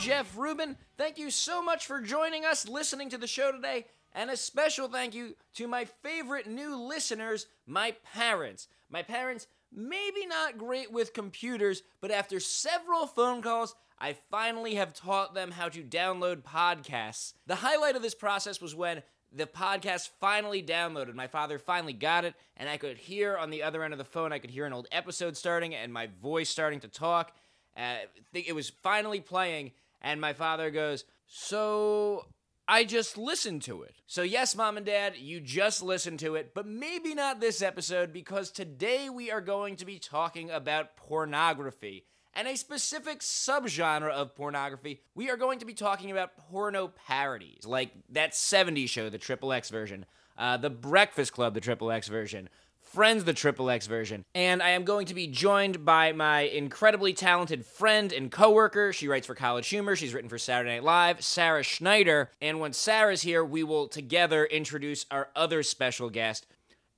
Jeff Rubin. Thank you so much for joining us, listening to the show today, and a special thank you to my favorite new listeners, my parents. My parents, maybe not great with computers, but after several phone calls, I finally have taught them how to download podcasts. The highlight of this process was when the podcast finally downloaded. My father finally got it, and I could hear on the other end of the phone, I could hear an old episode starting and my voice starting to talk. It was finally playing, and my father goes, "So I just listened to it." So yes, Mom and Dad, you just listened to it, but maybe not this episode, because today we are going to be talking about pornography, and a specific subgenre of pornography. We are going to be talking about porno parodies, like that 70s show, the XXX version, The Breakfast Club, the XXX version, Friends, the XXX version, and I am going to be joined by my incredibly talented friend and coworker. She writes for College Humor. She's written for Saturday Night Live, Sarah Schneider, and when Sarah's here, we will together introduce our other special guest.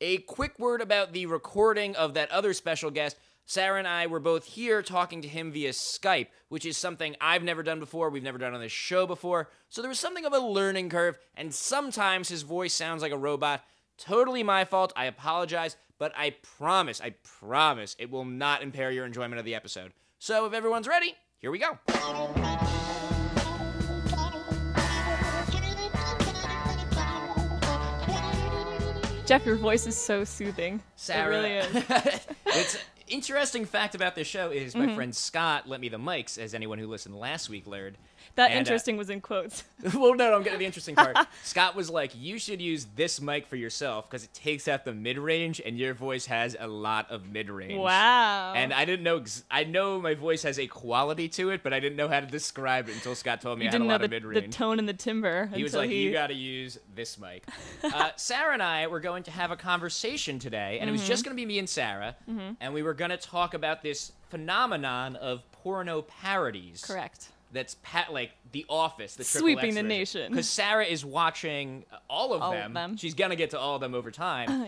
A quick word about the recording of that other special guest. Sarah and I were both here talking to him via Skype, which is something I've never done before, we've never done on this show before, so there was something of a learning curve, and sometimes his voice sounds like a robot. Totally my fault, I apologize, but I promise, it will not impair your enjoyment of the episode. So if everyone's ready, here we go. Jeff, your voice is so soothing. Sarah. It really is. It's interesting fact about this show is my friend Scott lent me the mics, as anyone who listened last week learned. That interesting was in quotes. Well, no, I'm getting the interesting part. Scott was like, you should use this mic for yourself because it takes out the mid-range and your voice has a lot of mid-range. Wow. And I didn't know, I know my voice has a quality to it, but I didn't know how to describe it until Scott told me I had a lot of mid-range. The tone and the timbre. He was like, you got to use this mic. Sarah and I were going to have a conversation today, and it was just going to be me and Sarah, and we were going to talk about this phenomenon of porno parodies. Correct. That's like The Office, the sweeping the nation. Because Sarah is watching all of them. She's gonna get to all of them over time.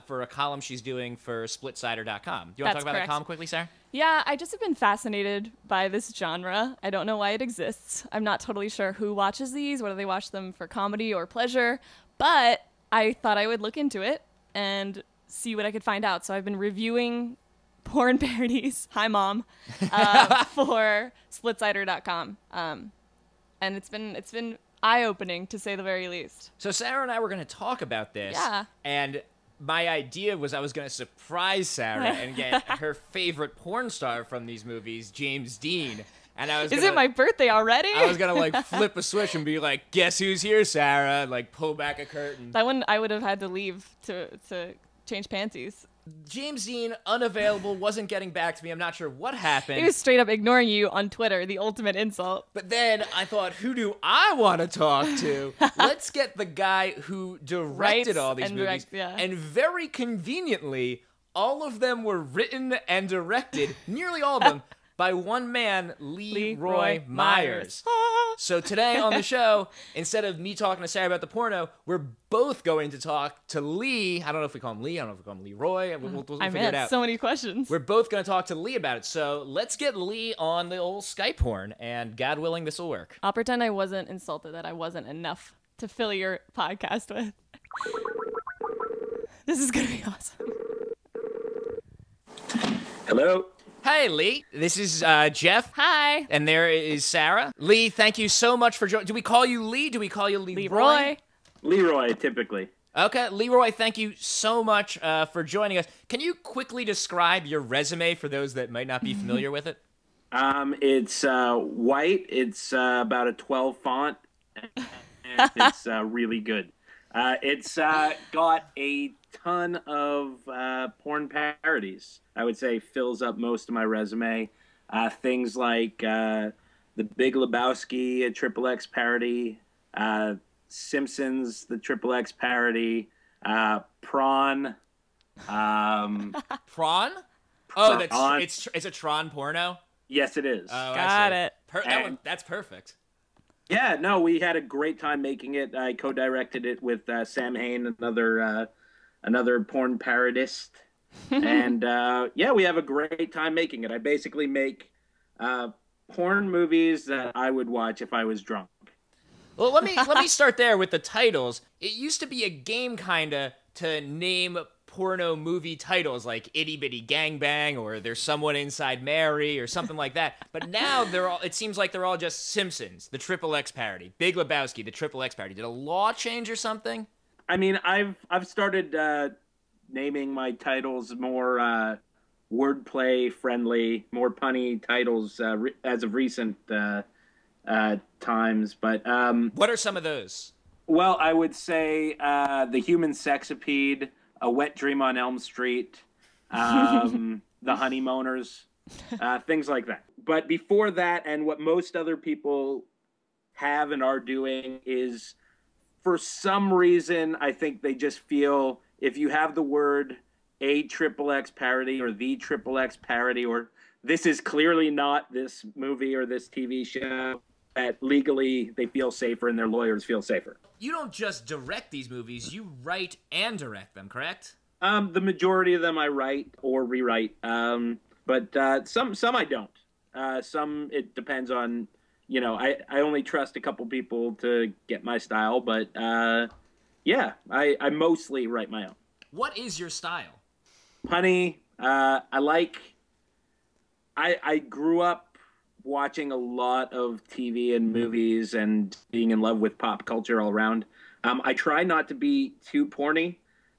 For a column she's doing for SplitSider.com. Do you want to talk about that column quickly, Sarah? Yeah, I just have been fascinated by this genre. I don't know why it exists. I'm not totally sure who watches these, whether they watch them for comedy or pleasure, but I thought I would look into it and see what I could find out. So I've been reviewing porn parodies, hi mom, for SplitSider.com, and it's been eye-opening to say the very least. So Sarah and I were going to talk about this, and my idea was I was going to surprise Sarah and get her favorite porn star from these movies, James Dean. And I was Is it my birthday already? I was gonna like flip a switch and be like, "Guess who's here, Sarah?" And like pull back a curtain. That one I would have had to leave to change panties. James Dean, unavailable, wasn't getting back to me. I'm not sure what happened. He was straight up ignoring you on Twitter, the ultimate insult. But then I thought, who do I want to talk to? Let's get the guy who directed all these movies. And very conveniently, all of them were written and directed, nearly all of them, by one man, Leroy Myers. So today on the show, instead of me talking to Sarah about the porno, we're both going to talk to Lee. I don't know if we call him Lee. I don't know if we call him Leroy. We'll figure it out. So many questions. We're both going to talk to Lee about it. So let's get Lee on the old Skype horn, and God willing, this will work. I'll pretend I wasn't insulted that I wasn't enough to fill your podcast with. This is going to be awesome. Hello. Hey, Lee. This is Jeff. Hi. And there is Sarah. Lee, thank you so much for joining. Do we call you Lee? Do we call you Leroy? Leroy, typically. Okay, Leroy, thank you so much for joining us. Can you quickly describe your resume for those that might not be familiar with it? It's white. It's about a 12 font. And it's really good. It's got a ton of porn parodies. I would say fills up most of my resume. Things like The Big Lebowski, a XXX parody, Simpsons, the XXX parody, Prawn. Prawn? Oh, it's a Tron porno? Yes, it is. Oh, Got it. That's perfect. Yeah, no, we had a great time making it. I co-directed it with Sam Hain, another porn parodist. And, yeah, we have a great time making it. I basically make porn movies that I would watch if I was drunk. Well, let me start there with the titles. It used to be a game kinda to name porno movie titles like Itty Bitty Gangbang or There's Someone Inside Mary or something like that. But now it seems like they're all just Simpsons, the XXX parody, Big Lebowski, the XXX parody. Did a law change or something? I mean, I've started naming my titles more wordplay friendly, more punny titles as of recent times. But what are some of those? Well, I would say The Human Sexipede, A Wet Dream on Elm Street, The Honeymooners, things like that. But before that, and what most other people have and are doing is, for some reason, I think they just feel if you have the word a XXX parody or the XXX parody, or this is clearly not this movie or this TV show, that legally they feel safer and their lawyers feel safer. You don't just direct these movies, you write and direct them, correct? The majority of them I write or rewrite, but some I don't. Some it depends on, you know, I only trust a couple people to get my style, but yeah, I mostly write my own. What is your style? Punny. I grew up watching a lot of TV and movies and being in love with pop culture all around. I try not to be too porny.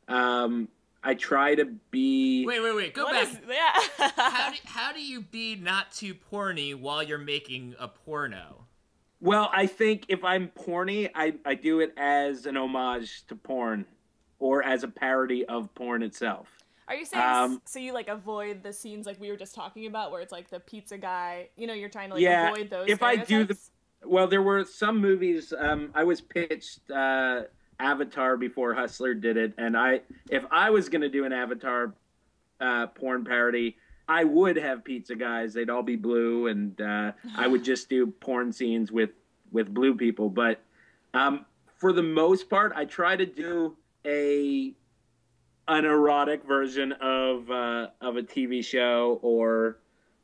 I try to be... Wait, go what back. Yeah. How do you be not too porny while you're making a porno? Well, I think if I'm porny, I do it as an homage to porn or as a parody of porn itself. Are you saying so you like avoid the scenes like we were just talking about where it's like the pizza guy, you know, you're trying to like avoid those if stereotypes? I do well, there were some movies I was pitched Avatar before Hustler did it, and if I was going to do an Avatar porn parody, I would have pizza guys. They'd all be blue, and I would just do porn scenes with blue people. But for the most part, I try to do an erotic version of a TV show or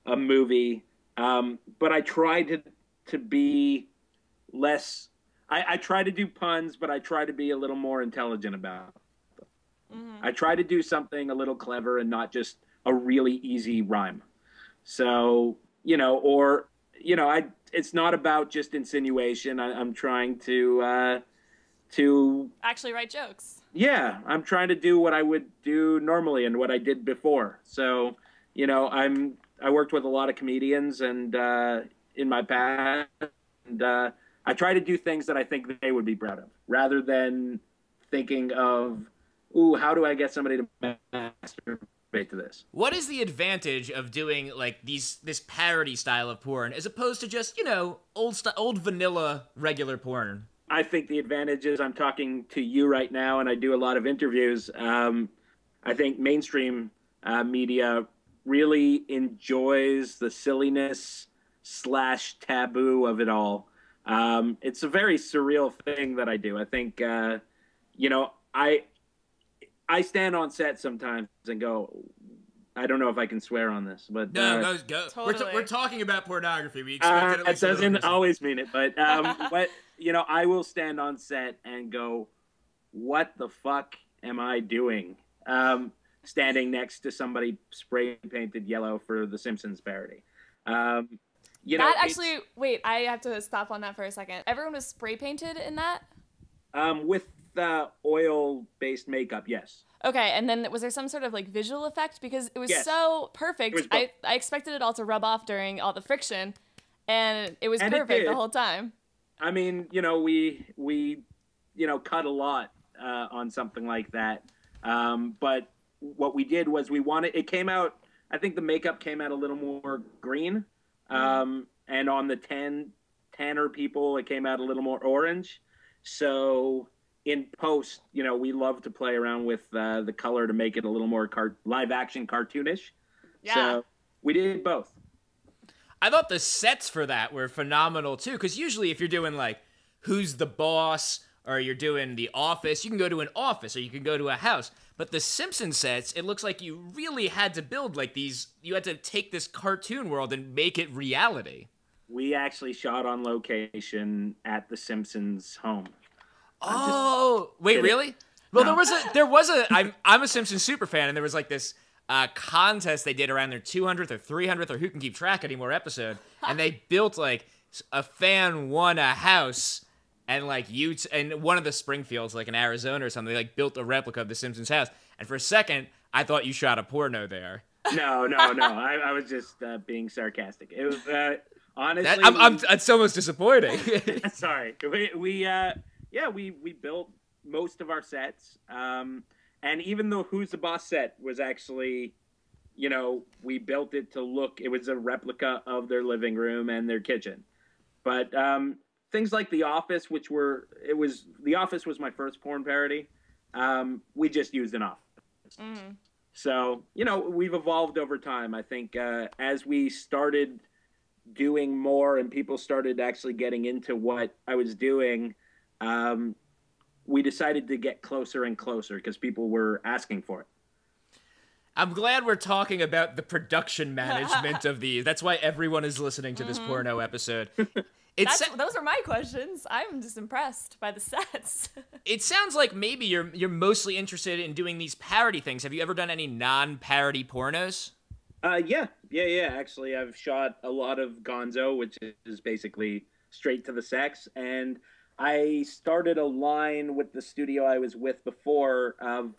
a movie, but I try to be less. I try to do puns, but I try to be a little more intelligent about them. Mm-hmm. I try to do something a little clever and not just a really easy rhyme. So, you know, or, you know, it's not about just insinuation. I'm trying to actually write jokes. Yeah, I'm trying to do what I would do normally and what I did before. So, you know, I worked with a lot of comedians and in my past, and I try to do things that I think they would be proud of, rather than thinking of, ooh, how do I get somebody to masturbate to this? What is the advantage of doing like this parody style of porn as opposed to just, you know, old vanilla regular porn? I think the advantage is I'm talking to you right now, and I do a lot of interviews. I think mainstream media really enjoys the silliness / taboo of it all. It's a very surreal thing that I do. I think, you know, I stand on set sometimes and go, I don't know if I can swear on this, but no, go. Totally. We're talking about pornography. We expect it doesn't always mean it, but but you know, I will stand on set and go, what the fuck am I doing? Standing next to somebody spray painted yellow for the Simpsons parody. You know, that actually, wait, I have to stop on that for a second. Everyone was spray painted in that? With oil-based makeup, yes. Okay, and then was there some sort of like visual effect? Because it was so perfect. I expected it all to rub off during all the friction, and it was perfect the whole time. I mean, you know, we you know, cut a lot on something like that. But what we did was it came out, I think the makeup came out a little more green. And on the tanner people, it came out a little more orange. So in post, you know, we love to play around with the color to make it a little more live action cartoonish. Yeah. So we did both. I thought the sets for that were phenomenal too, because usually if you're doing like Who's the Boss or you're doing The Office, you can go to an office or you can go to a house. But the Simpsons sets, it looks like you really had to build like these, you had to take this cartoon world and make it reality. We actually shot on location at the Simpsons home. Oh, wait, really? Well, No. there was a. I'm a Simpsons super fan, and there was like this contest they did around their 200th or 300th or who can keep track anymore episode, and they built like a fan won a house, and like and one of the Springfields, like in Arizona or something, they like built a replica of the Simpsons house, and for a second I thought you shot a porno there. No. I was just being sarcastic. It was honestly. It's almost disappointing. Sorry. We built most of our sets. And even though Who's the Boss set was actually, we built it to look, it was a replica of their living room and their kitchen. But things like The Office, The Office was my first porn parody. We just used an office. Mm-hmm. So, we've evolved over time. I think as we started doing more and people started actually getting into what I was doing, we decided to get closer and closer because people were asking for it. I'm glad we're talking about the production management of these. That's why everyone is listening to this porno episode. Those are my questions. I'm just impressed by the sets. It sounds like maybe you're mostly interested in doing these parody things. Have you ever done any non-parody pornos? Yeah. Actually, I've shot a lot of Gonzo, which is basically straight to the sex, and I started a line with the studio I was with before of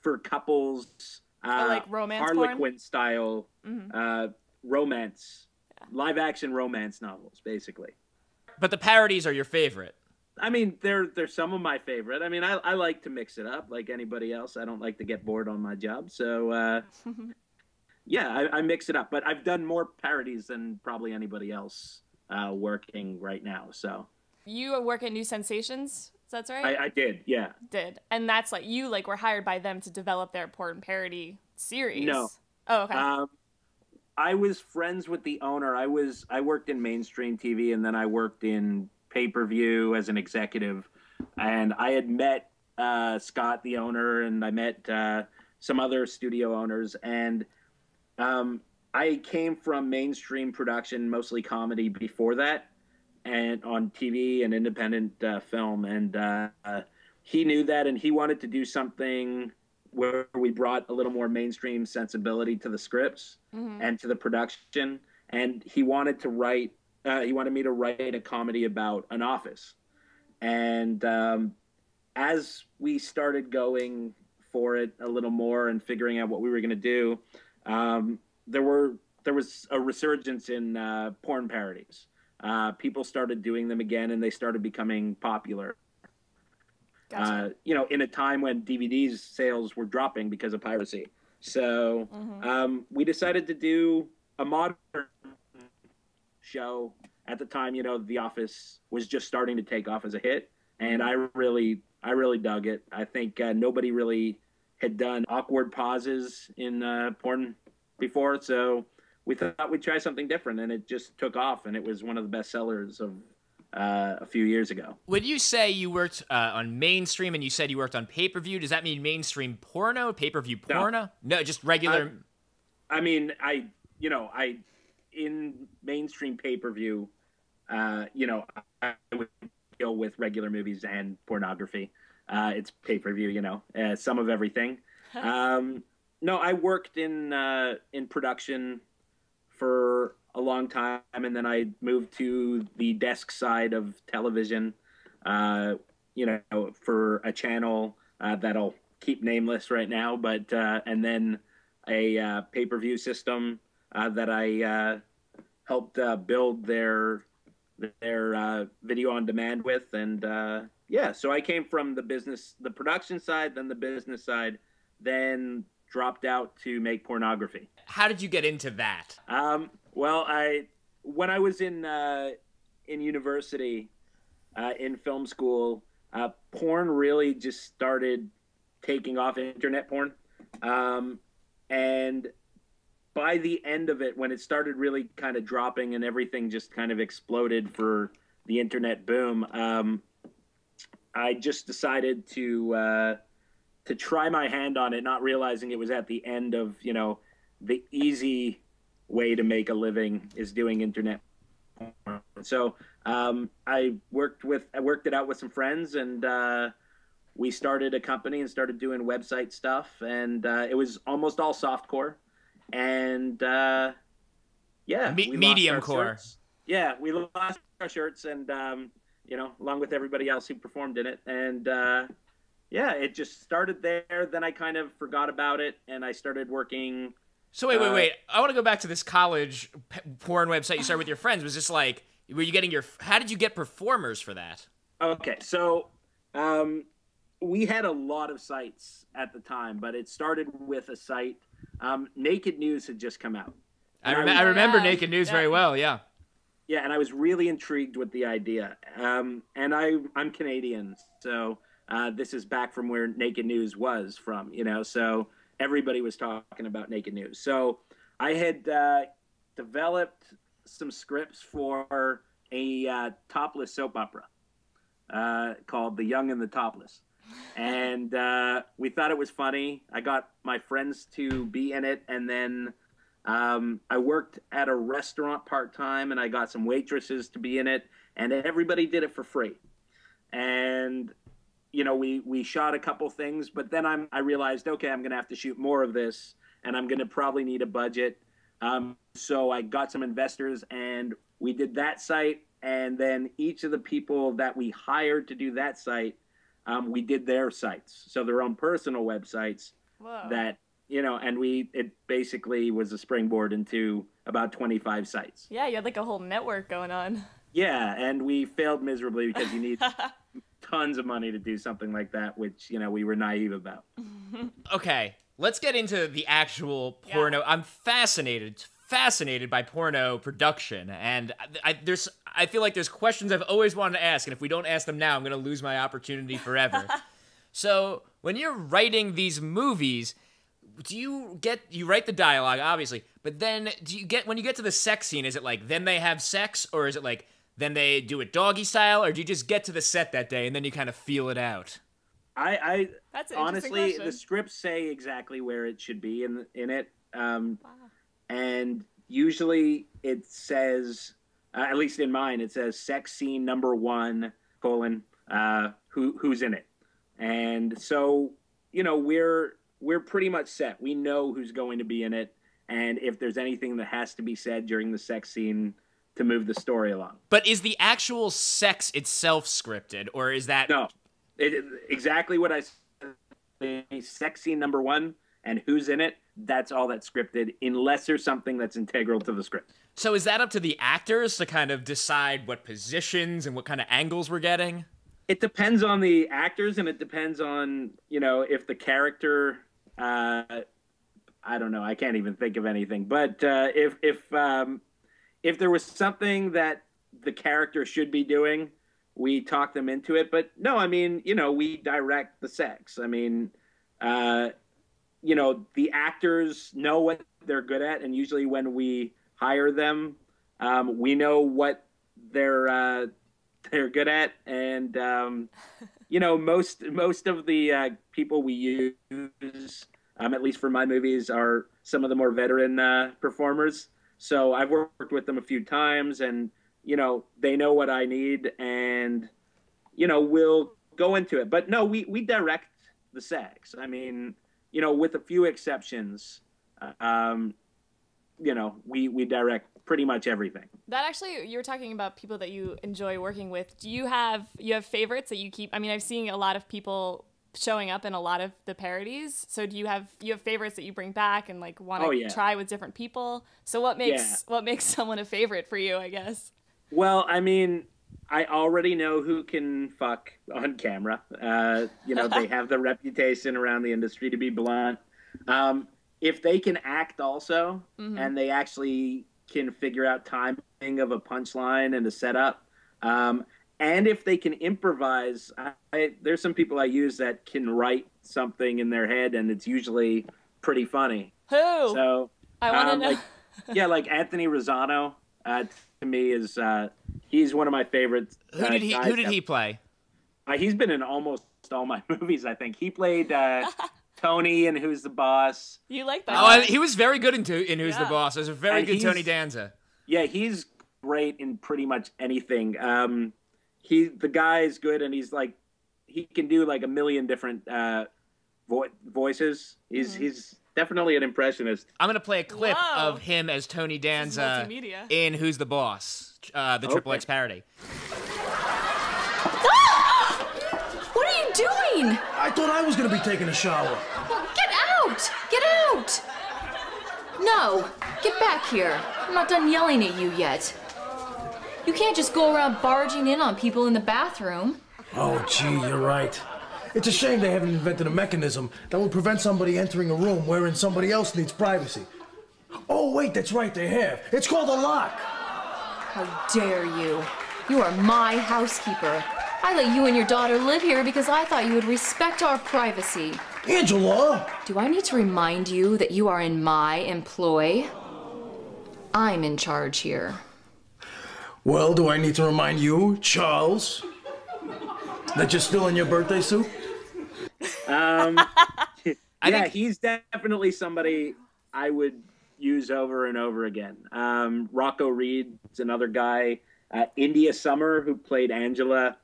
for couples, like romance Harlequin porn? style romance, live action romance novels, basically. But the parodies are your favorite. I mean, they're some of my favorite. I mean, I like to mix it up like anybody else. I don't like to get bored on my job, so yeah, I mix it up. But I've done more parodies than probably anybody else working right now. So. You work at New Sensations, that's right? I did, yeah. Did. And that's like, you were hired by them to develop their porn parody series. No. Oh, okay. I was friends with the owner. I worked in mainstream TV, and then I worked in pay-per-view as an executive. And I had met Scott, the owner, and I met some other studio owners. And I came from mainstream production, mostly comedy before that, and on TV and independent film, and he knew that, and he wanted to do something where we brought a little more mainstream sensibility to the scripts and to the production, and he wanted me to write a comedy about an office. And as we started going for it a little more and figuring out what we were going to do, there was a resurgence in porn parodies. People started doing them again, and they started becoming popular. Gotcha. In a time when DVDs sales were dropping because of piracy. So we decided to do a modern show. At the time, The Office was just starting to take off as a hit, and I really dug it. I think nobody really had done awkward pauses in porn before, so we thought we'd try something different, and it just took off, and it was one of the best sellers of a few years ago. When you say you worked on mainstream and you said you worked on pay-per-view, does that mean mainstream porno, pay-per-view porno? No, just regular. I mean, in mainstream pay-per-view, I would deal with regular movies and pornography. It's pay-per-view, some of everything. No, I worked in production for a long time, and then I moved to the desk side of television, for a channel that'll keep nameless right now, but and then a pay-per-view system that I helped build their video on demand with, and so I came from the production side, then the business side, then dropped out to make pornography. How did you get into that? Well, when I was in university, in film school, porn really just started taking off, internet porn. And by the end of it, when it started really kind of dropping and everything just kind of exploded for the internet boom, I just decided to try my hand on it, not realizing it was at the end of, the easy way to make a living is doing internet So I worked it out with some friends, and we started a company and started doing website stuff, and it was almost all softcore, and yeah, we medium lost our core. shirts. Yeah, we lost our shirts, and along with everybody else who performed in it, and yeah, it just started there. Then I kind of forgot about it, and I started working. So wait. I want to go back to this college porn website you started with your friends. Was this like, were you getting how did you get performers for that? Okay, so we had a lot of sites at the time, but it started with a site. Naked News had just come out. I remember Naked News very well, yeah. Yeah, and I was really intrigued with the idea. And I'm Canadian, so this is back from where Naked News was from, so everybody was talking about Naked News. So I had developed some scripts for a topless soap opera called The Young and the Topless. And we thought it was funny. I got my friends to be in it, and then I worked at a restaurant part-time, and I got some waitresses to be in it, and everybody did it for free. And we shot a couple things, but then I realized, okay, I'm going to have to shoot more of this, and I'm going to probably need a budget. So I got some investors, and we did that site, and then each of the people that we hired to do that site, we did their sites, so their own personal websites. Whoa. That, and it basically was a springboard into about 25 sites. Yeah, you had like a whole network going on. Yeah, and we failed miserably because you need tons of money to do something like that, which, we were naive about. Okay, let's get into the actual porno. Yeah. I'm fascinated by porno production, and I feel like there's questions I've always wanted to ask, and if we don't ask them now, I'm going to lose my opportunity forever. So, when you're writing these movies, you write the dialogue, obviously, but then when you get to the sex scene, is it like, then they have sex, or is it like, then they do it doggy style, or do you just get to the set that day and then you kind of feel it out? That's honestly, the scripts say exactly where it should be in it. Wow. And usually it says, at least in mine, it says sex scene number 1, who's in it. And so, we're pretty much set. We know who's going to be in it, and if there's anything that has to be said during the sex scene to move the story along. But is the actual sex itself scripted, or is that... No. Exactly what I said. Sex scene number 1 and who's in it, that's all that's scripted, unless there's something that's integral to the script. So is that up to the actors to kind of decide what positions and what kind of angles we're getting? It depends on the actors, and it depends on, if the character... I don't know. I can't even think of anything. But if there was something that the character should be doing, we talk them into it. But no, I mean, we direct the sex. I mean, the actors know what they're good at, and usually when we hire them, we know what they're good at, and most of the people we use, at least for my movies, are some of the more veteran performers. So I've worked with them a few times, and they know what I need, and we'll go into it. But no, we direct the sex. I mean, with a few exceptions, we direct pretty much everything. That actually, you were talking about people that you enjoy working with. Do you have favorites that you keep? I mean, I've seen a lot of people showing up in a lot of the parodies. So do you have favorites that you bring back and like want to try with different people? So what makes someone a favorite for you, I guess? Well, I mean, I already know who can fuck on camera. They have the reputation around the industry to be blunt. If they can act also, and they actually can figure out timing of a punchline and a setup, and if they can improvise, there's some people I use that can write something in their head, and it's usually pretty funny. Who? So I want to know. Like Anthony Rosano, to me is he's one of my favorites. Who did he play? He's been in almost all my movies, I think. He played Tony in Who's the Boss. You like that? He was very good in Who's the Boss. It was a very good Tony Danza. Yeah, he's great in pretty much anything. The guy is good, and he's like, he can do like a million different voices. He's definitely an impressionist. I'm gonna play a clip Whoa. of him as Tony Danza multimedia. in Who's the Boss, the XXX Parody. What are you doing? I thought I was gonna be taking a shower. Well, get out! Get out! No, get back here. I'm not done yelling at you yet. You can't just go around barging in on people in the bathroom. Oh, gee, you're right. It's a shame they haven't invented a mechanism that would prevent somebody entering a room wherein somebody else needs privacy. Oh, wait, that's right, they have. It's called a lock. How dare you? You are my housekeeper. I let you and your daughter live here because I thought you would respect our privacy. Angela! Do I need to remind you that you are in my employ? I'm in charge here. Well, do I need to remind you, Charles, that you're still in your birthday suit? Yeah, he's definitely somebody I would use over and over again. Rocco Reed's another guy. India Summer, who played Angela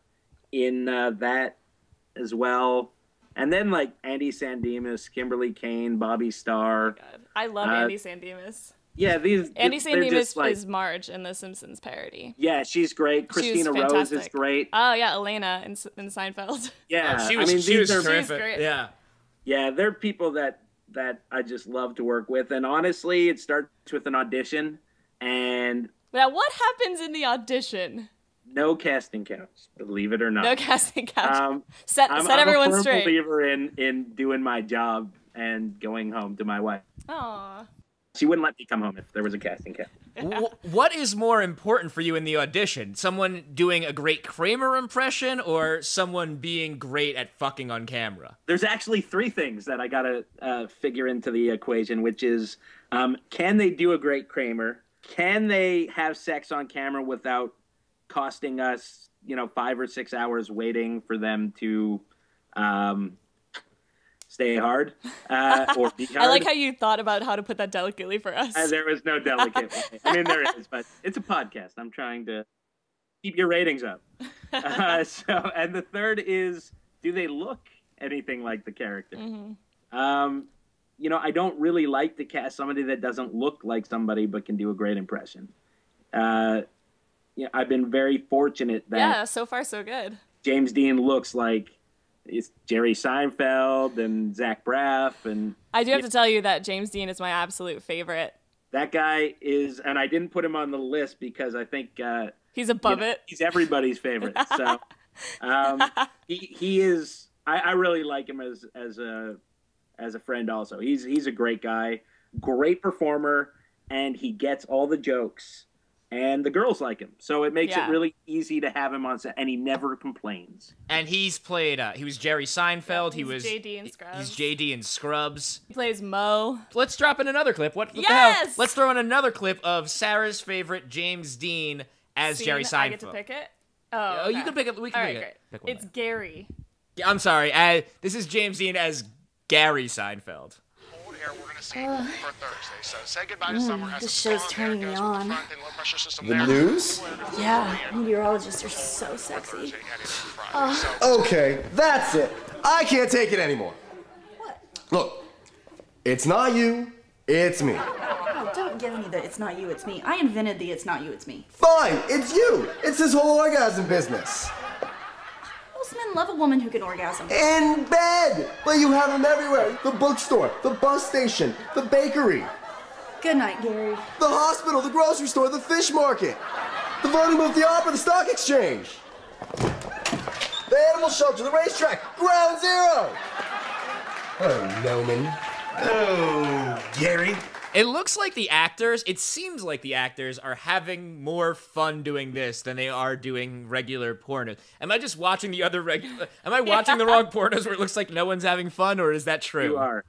in that as well. And then like Andy Sandemus, Kimberly Kane, Bobby Starr. God. I love Andy Sandemus. Yeah, Andy Sandemus like, is Marge in the Simpsons parody. Yeah, she's great. Christina Rose is great. Oh yeah, Elena in Seinfeld. Yeah, she was terrific. great. Yeah. Yeah, they're people that I just love to work with. And honestly, it starts with an audition and Now, what happens in the audition? no casting couch, believe it or not. No casting couch. Set I'm everyone a firm straight. believer in doing my job and going home to my wife. Aw. She wouldn't let me come home if there was a casting couch. What is more important for you in the audition? Someone doing a great Kramer impression or someone being great at fucking on camera? There's actually three things that I gotta figure into the equation, which is, can they do a great Kramer? Can they have sex on camera without costing us, 5 or 6 hours waiting for them to stay hard or be hard? I like how you thought about how to put that delicately for us. There was no delicate way. I mean, there is, but it's a podcast. I'm trying to keep your ratings up. And the third is, do they look anything like the character? Mm-hmm. I don't really like to cast somebody that doesn't look like somebody but can do a great impression. I've been very fortunate that so far so good. James Dean looks like it's Jerry Seinfeld and Zach Braff, and I do have to tell you that James Dean is my absolute favorite. That guy is, and I didn't put him on the list because I think he's above it. He's everybody's favorite. So he is. I really like him as a friend. Also, he's a great guy, great performer, and he gets all the jokes. And the girls like him, so it makes it really easy to have him on set, and he never complains. And he's played, he was Jerry Seinfeld, he was JD in Scrubs. He's JD in Scrubs. He plays Mo. Let's drop in another clip. What the hell? Let's throw in another clip of Sarah's favorite James Dean as Jerry Seinfeld. I get to pick it? Oh, okay. You can pick it. We can pick pick it. it. Pick one It's Gary. I'm sorry. This is James Dean as Gary Seinfeld. We're gonna see for Thursday. So say goodbye to summer. This show's turning me on. The news? Yeah, meteorologists are so sexy. Okay, that's it. I can't take it anymore. What? Look, it's not you, it's me. Oh, don't give me the it's not you, it's me. I invented the it's not you, it's me. Fine, it's you. It's this whole orgasm business. Most men love a woman who can orgasm. In bed! But you have them everywhere. The bookstore, the bus station, the bakery. Good night, Gary. The hospital, the grocery store, the fish market. The voting booth, the opera, the stock exchange. The animal shelter, the racetrack, ground zero. Oh, Noman. Oh, Gary. It looks like it seems like the actors are having more fun doing this than they are doing regular pornos. Am I just watching am I watching the wrong pornos where it looks like no one's having fun, or is that true? You are.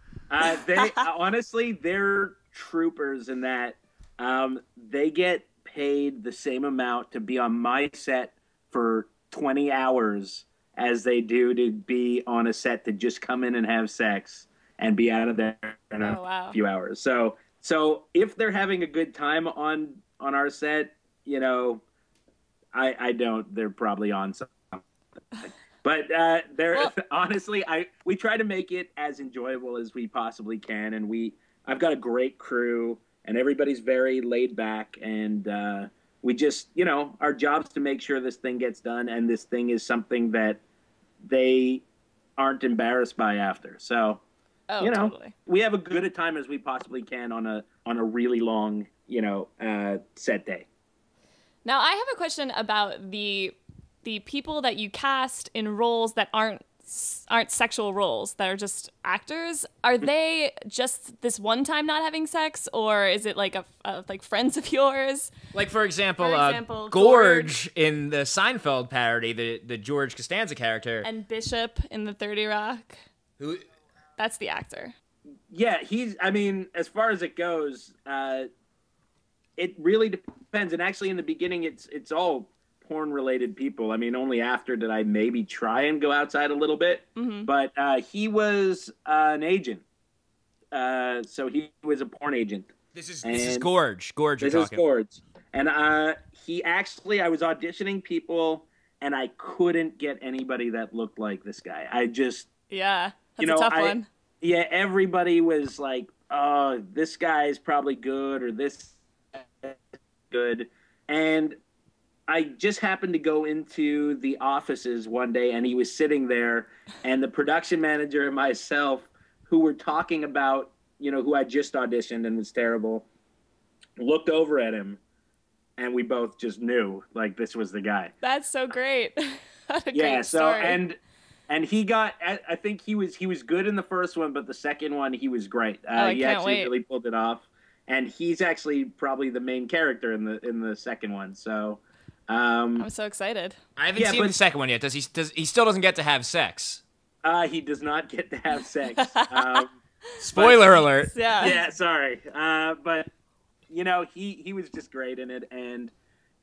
They honestly, they're troopers in that they get paid the same amount to be on my set for 20 hours as they do to be on a set to just come in and have sex and be out of there in a few hours. So if they're having a good time on our set, you know, I don't. They're probably on something. But honestly, we try to make it as enjoyable as we possibly can, and I've got a great crew, and everybody's very laid back, and we just, you know, our job's to make sure this thing gets done, and this thing is something that they aren't embarrassed by after. So, you know, totally. We have a good a time as we possibly can on a really long, you know, set day. Now, I have a question about the people that you cast in roles that aren't sexual roles, that are just actors. Are they just this one time not having sex, or is it like like friends of yours? Like, for example, Gorge in the Seinfeld parody, the George Costanza character. And Bishop in the 30 Rock. Who? That's the actor. Yeah, I mean, as far as it goes, it really depends. And actually, in the beginning, it's all porn-related people. I mean, only after did I maybe try and go outside a little bit. Mm-hmm. But he was an agent. So he was a porn agent. This is Gorge. Gorge, this is Gorge. And I was auditioning people, and I couldn't get anybody that looked like this guy. Yeah, that's a tough one. Yeah, everybody was like, oh, this guy is probably good, or this is good. And I just happened to go into the offices one day, and he was sitting there, and the production manager and myself, who were talking about, you know, who I just auditioned and was terrible, looked over at him, and we both just knew, like, this was the guy. That's so great. What a yeah, great so, story. and he got, I think he was good in the first one, but the second one, he was great. I he can't actually wait. really pulled it off. And he's actually probably the main character in the second one, so... I'm so excited. I haven't seen the second one yet. He still doesn't get to have sex? He does not get to have sex. Spoiler alert. Yeah. Yeah, sorry. But, you know, he was just great in it. And,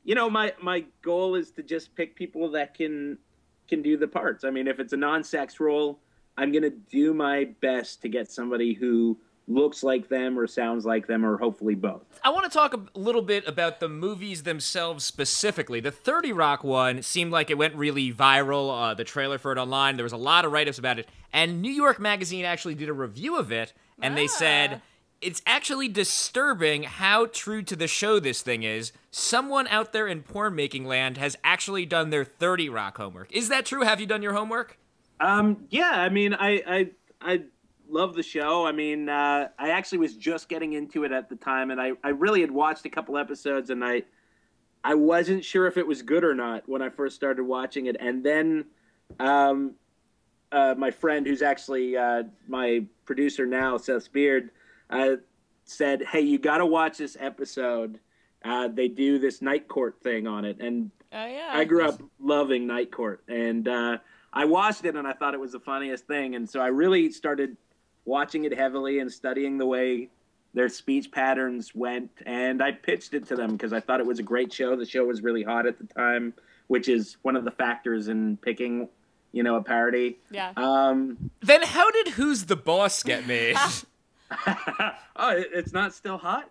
you know, my goal is to just pick people that can do the parts. I mean, if it's a non-sex role, I'm going to do my best to get somebody who looks like them or sounds like them, or hopefully both. I want to talk a little bit about the movies themselves specifically. The 30 Rock one seemed like it went really viral. The trailer for it online, there was a lot of write-ups about it. And New York Magazine actually did a review of it, and they said, it's actually disturbing how true to the show this thing is. Someone out there in porn-making land has actually done their 30 Rock homework. Is that true? Have you done your homework? Yeah, I mean, I love the show. I mean, I actually was just getting into it at the time, and I really had watched a couple episodes, and I wasn't sure if it was good or not when I first started watching it. And then my friend, who's actually my producer now, Seth Beard, said, hey, you got to watch this episode. They do this night court thing on it, and I grew up loving night court, and I watched it, and I thought it was the funniest thing, and so I really started watching it heavily and studying the way their speech patterns went, and I pitched it to them because I thought it was a great show. The show was really hot at the time, which is one of the factors in picking, you know, a parody. Yeah. Then how did Who's the Boss get made? Oh, it's not still hot?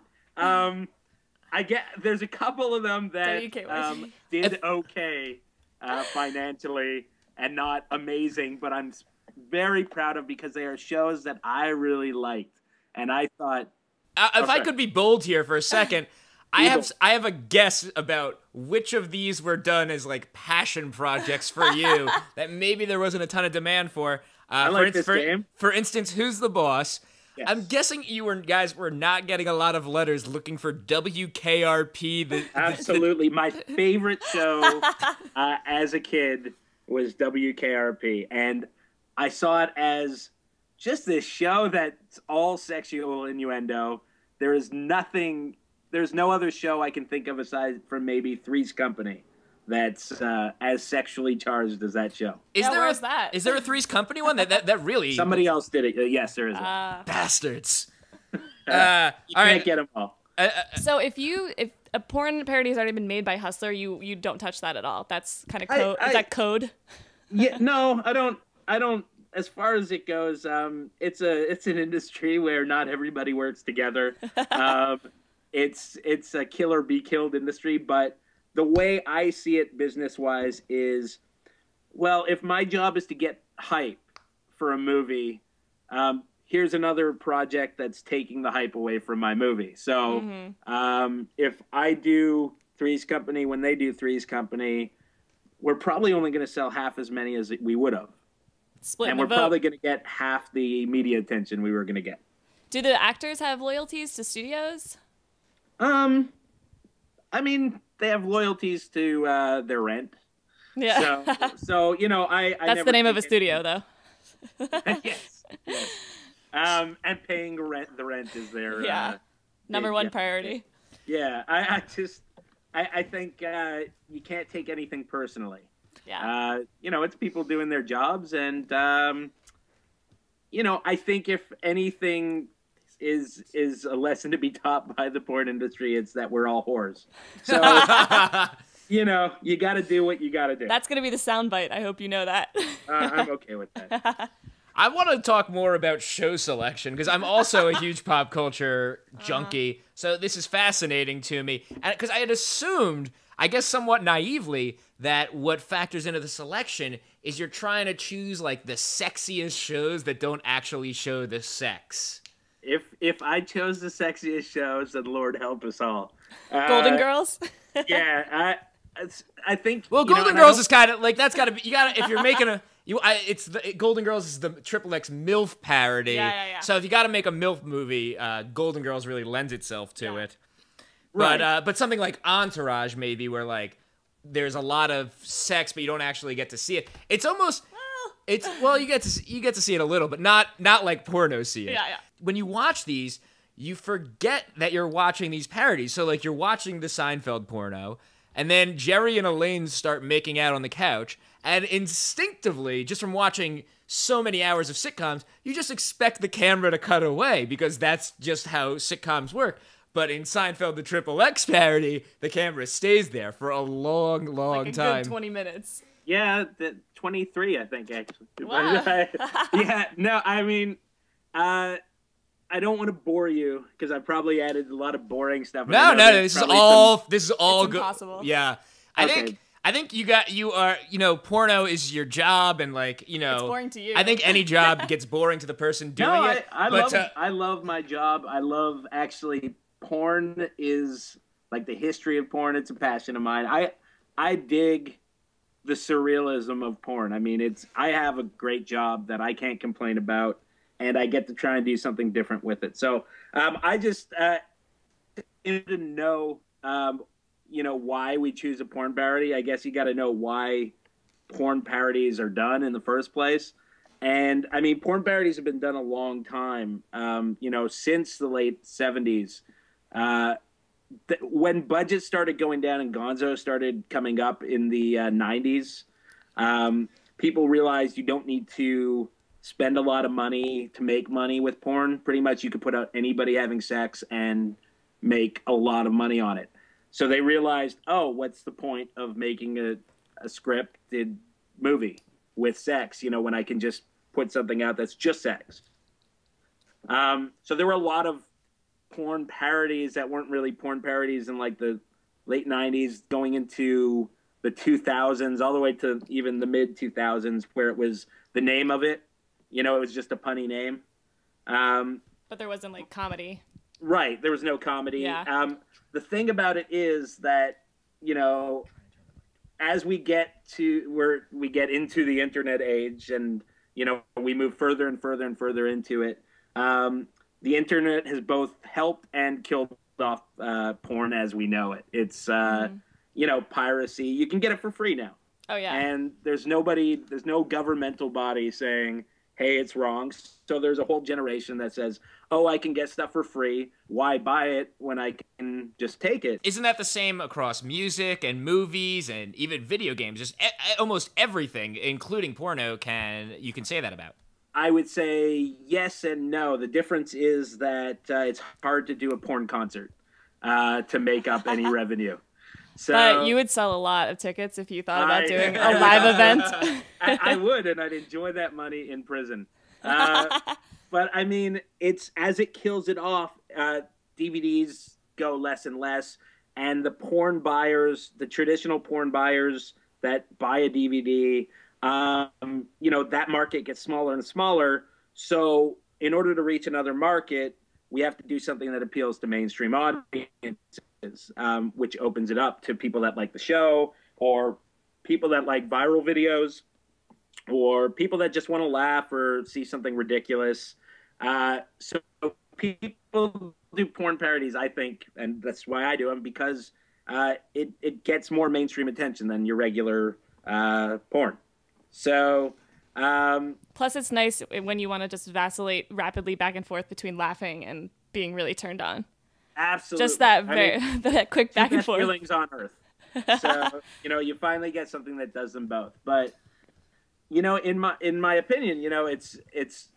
There's a couple of them that did okay financially and not amazing, but I'm very proud of because they are shows that I really liked, and I thought. If I could be bold here for a second, I have a guess about which of these were done as like passion projects for you that maybe there wasn't a ton of demand for. I like this game. For instance, Who's the Boss? Yes. I'm guessing you guys were not getting a lot of letters looking for WKRP. Absolutely, my favorite show as a kid was WKRP, and I saw it as just this show that's all sexual innuendo. There's no other show I can think of aside from maybe Three's Company that's as sexually charged as that show. Is there a Three's Company one? That really... Somebody else did it. Yes, there is. Bastards. You can't get them all. So if a porn parody has already been made by Hustler, you don't touch that at all. That's kind of code. Is that code? Yeah, no, I don't. As far as it goes, it's an industry where not everybody works together. It's a kill or be killed industry, but the way I see it business-wise is, well, if my job is to get hype for a movie, here's another project that's taking the hype away from my movie. So if I do Three's Company when they do Three's Company, we're probably only going to sell half as many as we would have. And we're probably going to get half the media attention we were going to get. Do the actors have loyalties to studios? I mean, they have loyalties to their rent. Yeah. So you know, I That's never the name of a studio, though. yes. And paying rent, the rent is their number one priority. Yeah, I think you can't take anything personally. Yeah. You know, it's people doing their jobs, and you know, I think if anything is a lesson to be taught by the porn industry, it's that we're all whores. So you know, you got to do what you got to do. That's gonna be the soundbite. I hope you know that. I'm okay with that. I want to talk more about show selection because I'm also a huge pop culture junkie. So this is fascinating to me. And because I had assumed, I guess somewhat naively, that what factors into the selection is you're trying to choose like the sexiest shows that don't actually show the sex. If I chose the sexiest shows, then Lord help us all. Golden Girls? Yeah, I think. Well, Golden Girls is kind of like, that's got to be, you got to, if you're making a, Golden Girls is the XXX MILF parody. Yeah. So if you got to make a MILF movie, Golden Girls really lends itself to it. Right. But something like Entourage maybe, where like there's a lot of sex, but you don't actually get to see it. It's almost, you get to see it a little, but not like Porno see it. Yeah. When you watch these, you forget that you're watching these parodies. So like you're watching the Seinfeld porno, and then Jerry and Elaine start making out on the couch. And instinctively, just from watching so many hours of sitcoms, you just expect the camera to cut away because that's just how sitcoms work. But in Seinfeld, the XXX parody, the camera stays there for a long like a time. Good 20 minutes. Yeah, 23, I think, actually. Wow. Yeah, no, I mean, I don't want to bore you because I probably added a lot of boring stuff. No, this is all good. Impossible. Yeah, Okay. I think you are, porno is your job, and like, It's boring to you. I think any job gets boring to the person doing it. I love my job. I love, actually, porn is like the history of porn. It's a passion of mine. I dig the surrealism of porn. I mean, I have a great job that I can't complain about, and I get to try and do something different with it. So I just need to know, why we choose a porn parody. I guess you got to know why porn parodies are done in the first place. And I mean, porn parodies have been done a long time, since the late 70s. When budgets started going down and Gonzo started coming up in the 90s, people realized you don't need to spend a lot of money to make money with porn. Pretty much you could put out anybody having sex and make a lot of money on it. So they realized, what's the point of making a scripted movie with sex, when I can just put something out that's just sex. So there were a lot of porn parodies that weren't really porn parodies in like the late 90s going into the 2000s, all the way to even the mid 2000s, where it was the name of it. It was just a punny name. But there wasn't like comedy. Right. There was no comedy. Yeah. The thing about it is that, as we get into the internet age and, we move further and further and further into it, the internet has both helped and killed off porn as we know it. It's, piracy. You can get it for free now. Oh, yeah. And there's no governmental body saying, hey, it's wrong. So there's a whole generation that says, I can get stuff for free. Why buy it when I can just take it? Isn't that the same across music and movies and even video games? Just almost everything, including porno, you can say that about. I would say yes and no. The difference is that it's hard to do a porn concert to make up any revenue. So, but you would sell a lot of tickets if you thought about doing a live event. I would, and I'd enjoy that money in prison. But I mean, it's as it kills it off, DVDs go less and less. and the porn buyers, the traditional porn buyers that buy a DVD, you know, that market gets smaller and smaller. So in order to reach another market, we have to do something that appeals to mainstream audiences, which opens it up to people that like the show, or people that like viral videos, or people that just want to laugh or see something ridiculous. So people do porn parodies, I think, and that's why I do them, because it gets more mainstream attention than your regular porn. So plus it's nice when you want to just vacillate rapidly back and forth between laughing and being really turned on. Absolutely. Just that that quick back and forth. Feelings on earth. So, you know, you finally get something that does them both. But, you know, in my opinion, you know, it's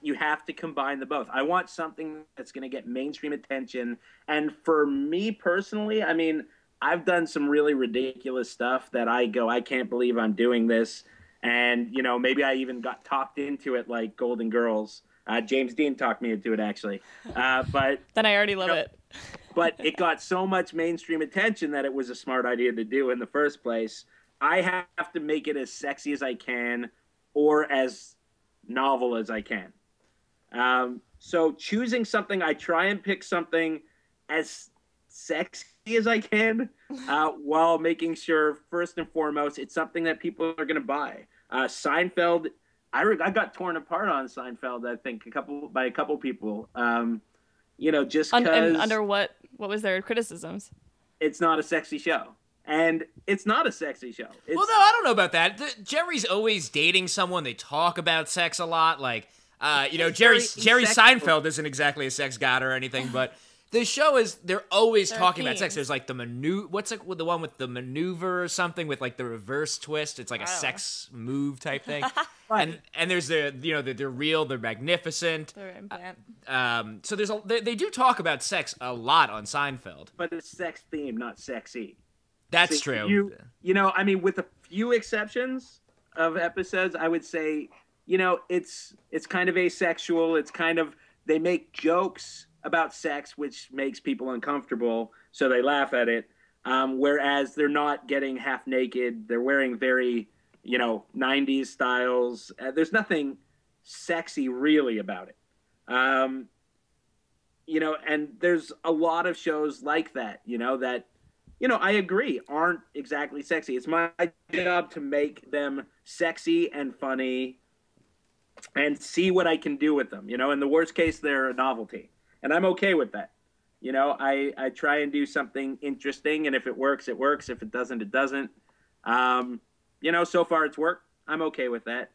you have to combine the both. I want something that's going to get mainstream attention. And for me personally, I mean, I've done some really ridiculous stuff that I can't believe I'm doing this. And, you know, maybe I even got talked into it, like Golden Girls. James Dean talked me into it, actually. But then I already love it. But it got so much mainstream attention that it was a smart idea to do in the first place. I have to make it as sexy as I can, or as novel as I can. So choosing something, I try and pick something as sexy as I can, while making sure, first and foremost, it's something that people are going to buy. Seinfeld, I got torn apart on Seinfeld, I think, by a couple people. You know, just because... Under what was their criticisms? It's not a sexy show. And it's not a sexy show. Well, no, I don't know about that. Jerry's always dating someone. They talk about sex a lot. Like, you know, Jerry Seinfeld isn't exactly a sex god or anything, but the show is, they're always talking about sex. There's like what's like the one with the maneuver or something with like the reverse twist? It's like a sex move type thing. And there's they're real, they're magnificent. They're implant. So they do talk about sex a lot on Seinfeld. But it's sex themed, not sexy. That's true. You know, I mean, with a few exceptions of episodes, I would say, you know, it's kind of asexual. It's kind of, they make jokes about sex, which makes people uncomfortable, so they laugh at it. Whereas they're not getting half naked. They're wearing very, you know, 90s styles. There's nothing sexy really about it. You know, and there's a lot of shows like that, you know, that, you know, I agree, aren't exactly sexy. It's my job to make them sexy and funny and see what I can do with them. You know, in the worst case, they're a novelty. And I'm okay with that. You know, I try and do something interesting, and if it works, it works. If it doesn't, it doesn't. You know, so far it's worked. I'm okay with that.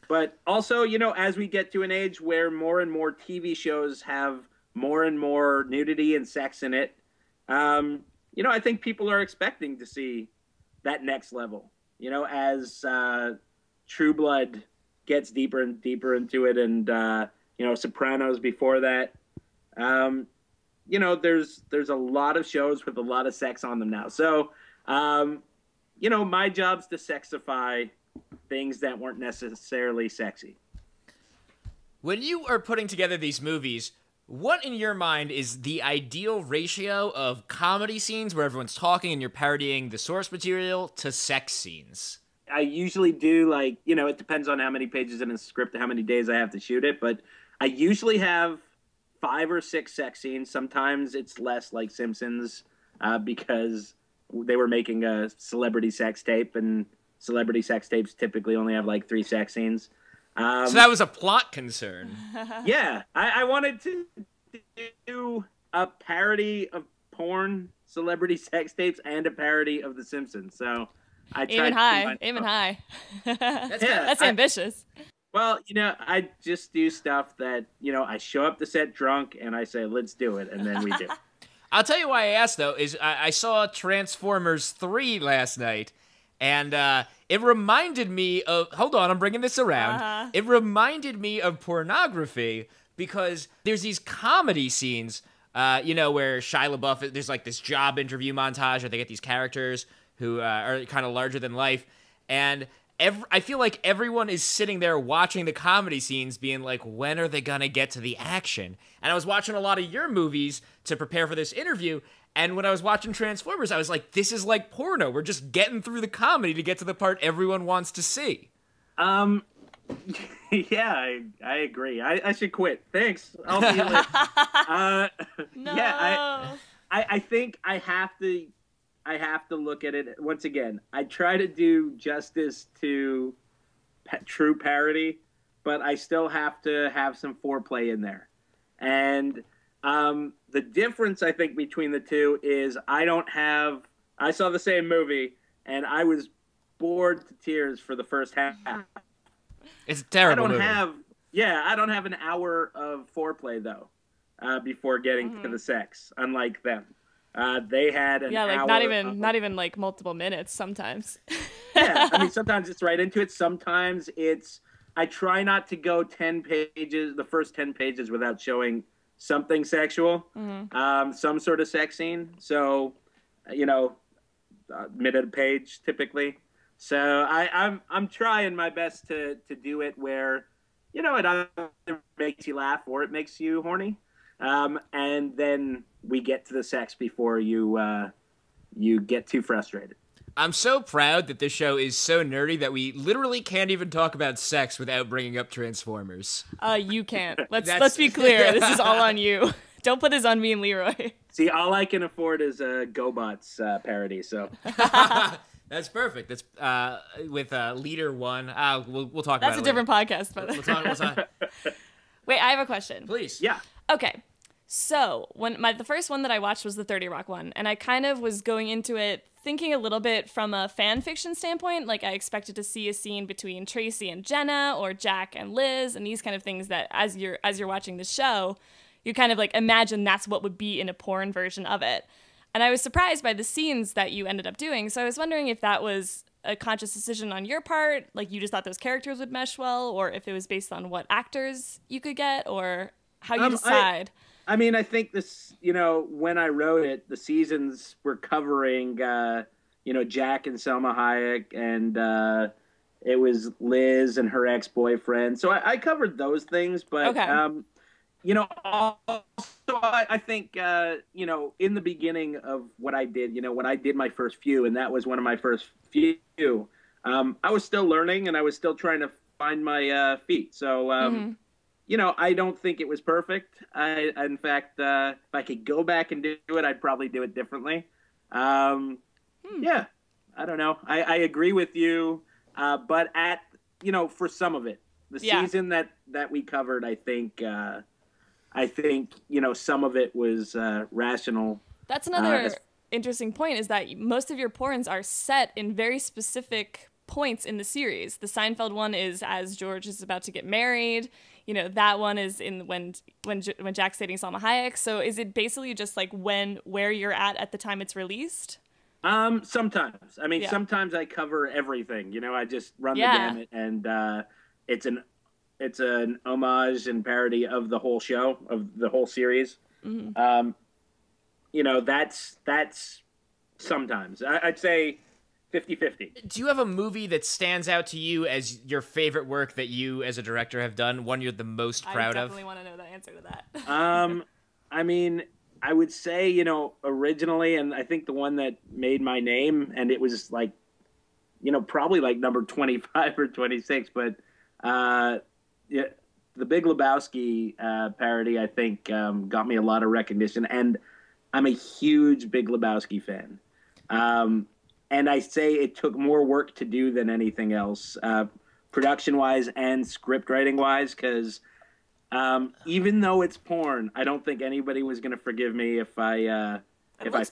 But also, you know, as we get to an age where more and more TV shows have more and more nudity and sex in it, you know, I think people are expecting to see that next level, you know, as True Blood gets deeper and deeper into it, and, you know, Sopranos before that. You know, there's a lot of shows with a lot of sex on them now. So, you know, my job's to sexify things that weren't necessarily sexy. When you are putting together these movies, what in your mind is the ideal ratio of comedy scenes where everyone's talking and you're parodying the source material to sex scenes? I usually do, like, you know, it depends on how many pages in a script and how many days I have to shoot it, but I usually have 5 or 6 sex scenes. Sometimes it's less, like Simpsons, because they were making a celebrity sex tape, and celebrity sex tapes typically only have like 3 sex scenes. So that was a plot concern. Yeah, I wanted to do a parody of porn, celebrity sex tapes, and a parody of The Simpsons. So I tried aiming high. That's ambitious. Well, you know, I just do stuff that, you know, I show up to set drunk and I say, let's do it, and then we do. I'll tell you why I asked, though, is I saw Transformers 3 last night, and it reminded me of... Hold on, I'm bringing this around. It reminded me of pornography, because there's these comedy scenes, you know, where Shia LaBeouf, there's like this job interview montage where they get these characters who are kind of larger than life, and I feel like everyone is sitting there watching the comedy scenes being like, when are they gonna get to the action? And I was watching a lot of your movies to prepare for this interview, And when I was watching Transformers, I was like, this is like porno. We're just getting through the comedy to get to the part everyone wants to see. Yeah, I agree. I should quit. Thanks. I'll see you later. No. Yeah, I think I have to look at it once again. I try to do justice to true parody, but I still have to have some foreplay in there. And the difference I think between the two is I saw the same movie and I was bored to tears for the first half. It's a terrible movie. I don't have an hour of foreplay though before getting to the sex, unlike them. They had an hour. Yeah, not even like multiple minutes sometimes. Yeah, I mean sometimes it's right into it. Sometimes I try not to go 10 pages, the first 10 pages without showing something sexual, some sort of sex scene. So, minute a page typically. So I'm trying my best to do it where, it either makes you laugh or it makes you horny, and then we get to the sex before you get too frustrated. I'm so proud that this show is so nerdy that we literally can't even talk about sex without bringing up Transformers. You can't. Let's be clear. This is all on you. Don't put this on me and Leroy. See, all I can afford is a GoBots parody. So that's perfect. That's with Leader One. We'll talk about it. That's a different podcast, by the way. We'll talk. Wait, I have a question. Please. Yeah. Okay. So the first one that I watched was the 30 Rock one, and I kind of was going into it thinking a little bit from a fan fiction standpoint. Like I expected to see a scene between Tracy and Jenna or Jack and Liz and these kind of things that as you're watching the show, you kind of like imagine that's what would be in a porn version of it. And I was surprised by the scenes that you ended up doing. So I was wondering if that was a conscious decision on your part, like you just thought those characters would mesh well, or if it was based on what actors you could get, or how you decide. I mean, I think this, when I wrote it, the seasons were covering, Jack and Selma Hayek, and it was Liz and her ex-boyfriend. So I covered those things, but, okay. Also, I think, in the beginning of what I did, when I did my first few, and that was one of my first few, I was still learning and I was still trying to find my feet. So, I don't think it was perfect. In fact, if I could go back and do it, I'd probably do it differently. Yeah, I don't know. I agree with you, but for some of it, the season that we covered, I think some of it was rational. That's another interesting point, is that most of your porns are set in very specific points in the series. The Seinfeld one is as George is about to get married. That one is in when Jack's dating Salma Hayek. So is it basically just like where you're at the time it's released? Sometimes. I mean, sometimes I cover everything. I just run the gamut, and it's an homage and parody of the whole show, of the whole series. Mm-hmm. That's sometimes. I'd say 50-50. Do you have a movie that stands out to you as your favorite work that you as a director have done, one you're the most proud of? I definitely want to know the answer to that. I mean, I would say, originally, and I think the one that made my name, and it was like, probably like number 25 or 26, but the Big Lebowski parody, I think, got me a lot of recognition, and I'm a huge Big Lebowski fan. And I say it took more work to do than anything else, production-wise and script writing-wise, because even though it's porn, I don't think anybody was going to forgive me if I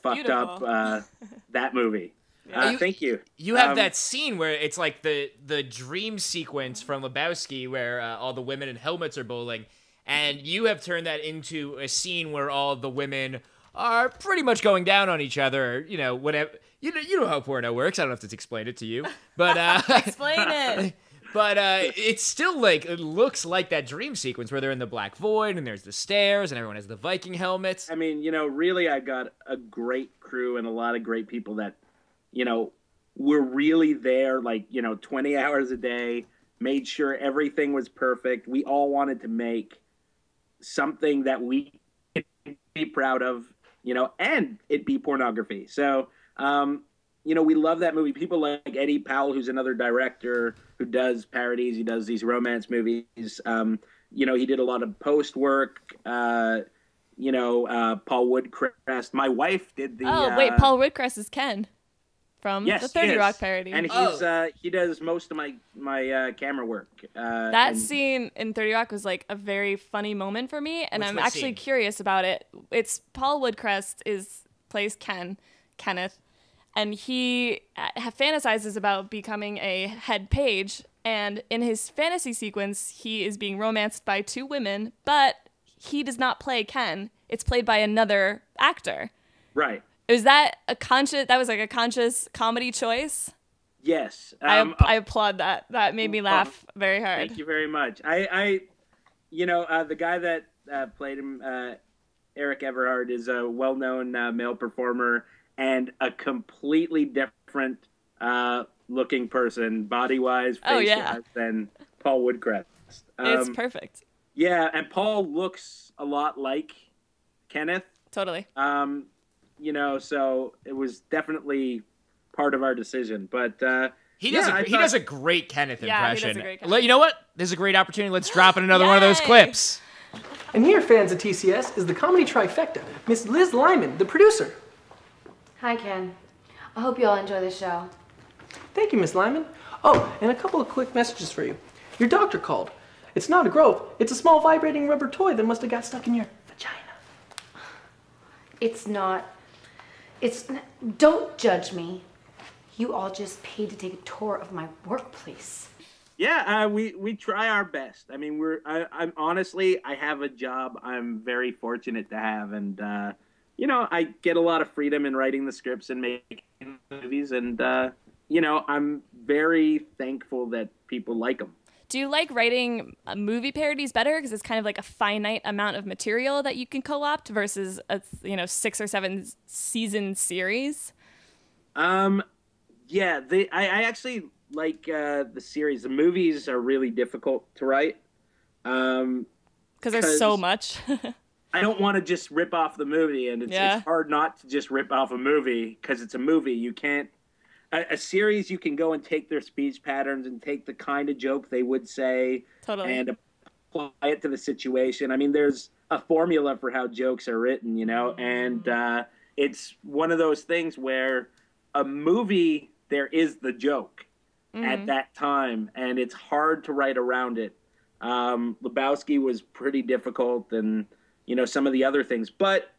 fucked up that movie. Thank you. You have that scene where it's like the dream sequence from Lebowski where all the women in helmets are bowling, and you have turned that into a scene where all the women are pretty much going down on each other, whatever. You know how porno works. I don't have to explain it to you, but explain it. But it's still like it looks like that dream sequence where they're in the black void and there's the stairs and everyone has the Viking helmets. I mean, really, I got a great crew and a lot of great people that, were really there, like 20 hours a day, made sure everything was perfect. We all wanted to make something that we could be proud of. and it be pornography. So, we love that movie. People like Eddie Powell, who's another director who does parodies. He does these romance movies. He did a lot of post work. Paul Woodcrest. My wife did the. Oh wait, Paul Woodcrest is Ken from the 30 Rock parody, and he does most of my camera work. That scene in 30 Rock was like a very funny moment for me, and I'm actually curious about it. It's Paul Woodcrest plays Kenneth, and he fantasizes about becoming a head page. And in his fantasy sequence, he is being romanced by 2 women, but he does not play Ken. It's played by another actor. Right. Was that a conscious comedy choice? Yes. I applaud that. That made me laugh very hard. Thank you very much. The guy that played him, Eric Everhard, is a well-known male performer and a completely different looking person, body-wise, face-wise, than Paul Woodcrest. It's perfect. Yeah, and Paul looks a lot like Kenneth. Totally. So it was definitely part of our decision. But he does a great Kenneth impression. He does a great Kenneth. You know what? This is a great opportunity. Let's drop in another one of those clips. And here, fans of TCS, is the comedy trifecta. Miss Liz Lyman, the producer. Hi, Ken. I hope you all enjoy the show. Thank you, Miss Lyman. Oh, and a couple of quick messages for you. Your doctor called. It's not a growth. It's a small vibrating rubber toy that must have got stuck in your vagina. It's not. Don't judge me. You all just paid to take a tour of my workplace. Yeah, we try our best. I mean, I'm honestly, I have a job I'm very fortunate to have, and I get a lot of freedom in writing the scripts and making movies, and I'm very thankful that people like them. Do you like writing movie parodies better because it's kind of like a finite amount of material that you can co-opt versus a 6 or 7 season series? Yeah, I actually like the series. The movies are really difficult to write because there's so much. I don't want to just rip off the movie, and it's hard not to just rip off a movie because it's a movie. You can't. A series, you can go and take their speech patterns and take the kind of joke they would say and apply it to the situation. I mean, there's a formula for how jokes are written, and it's one of those things where a movie, there is the joke at that time, and it's hard to write around it. Lebowski was pretty difficult, and, some of the other things. But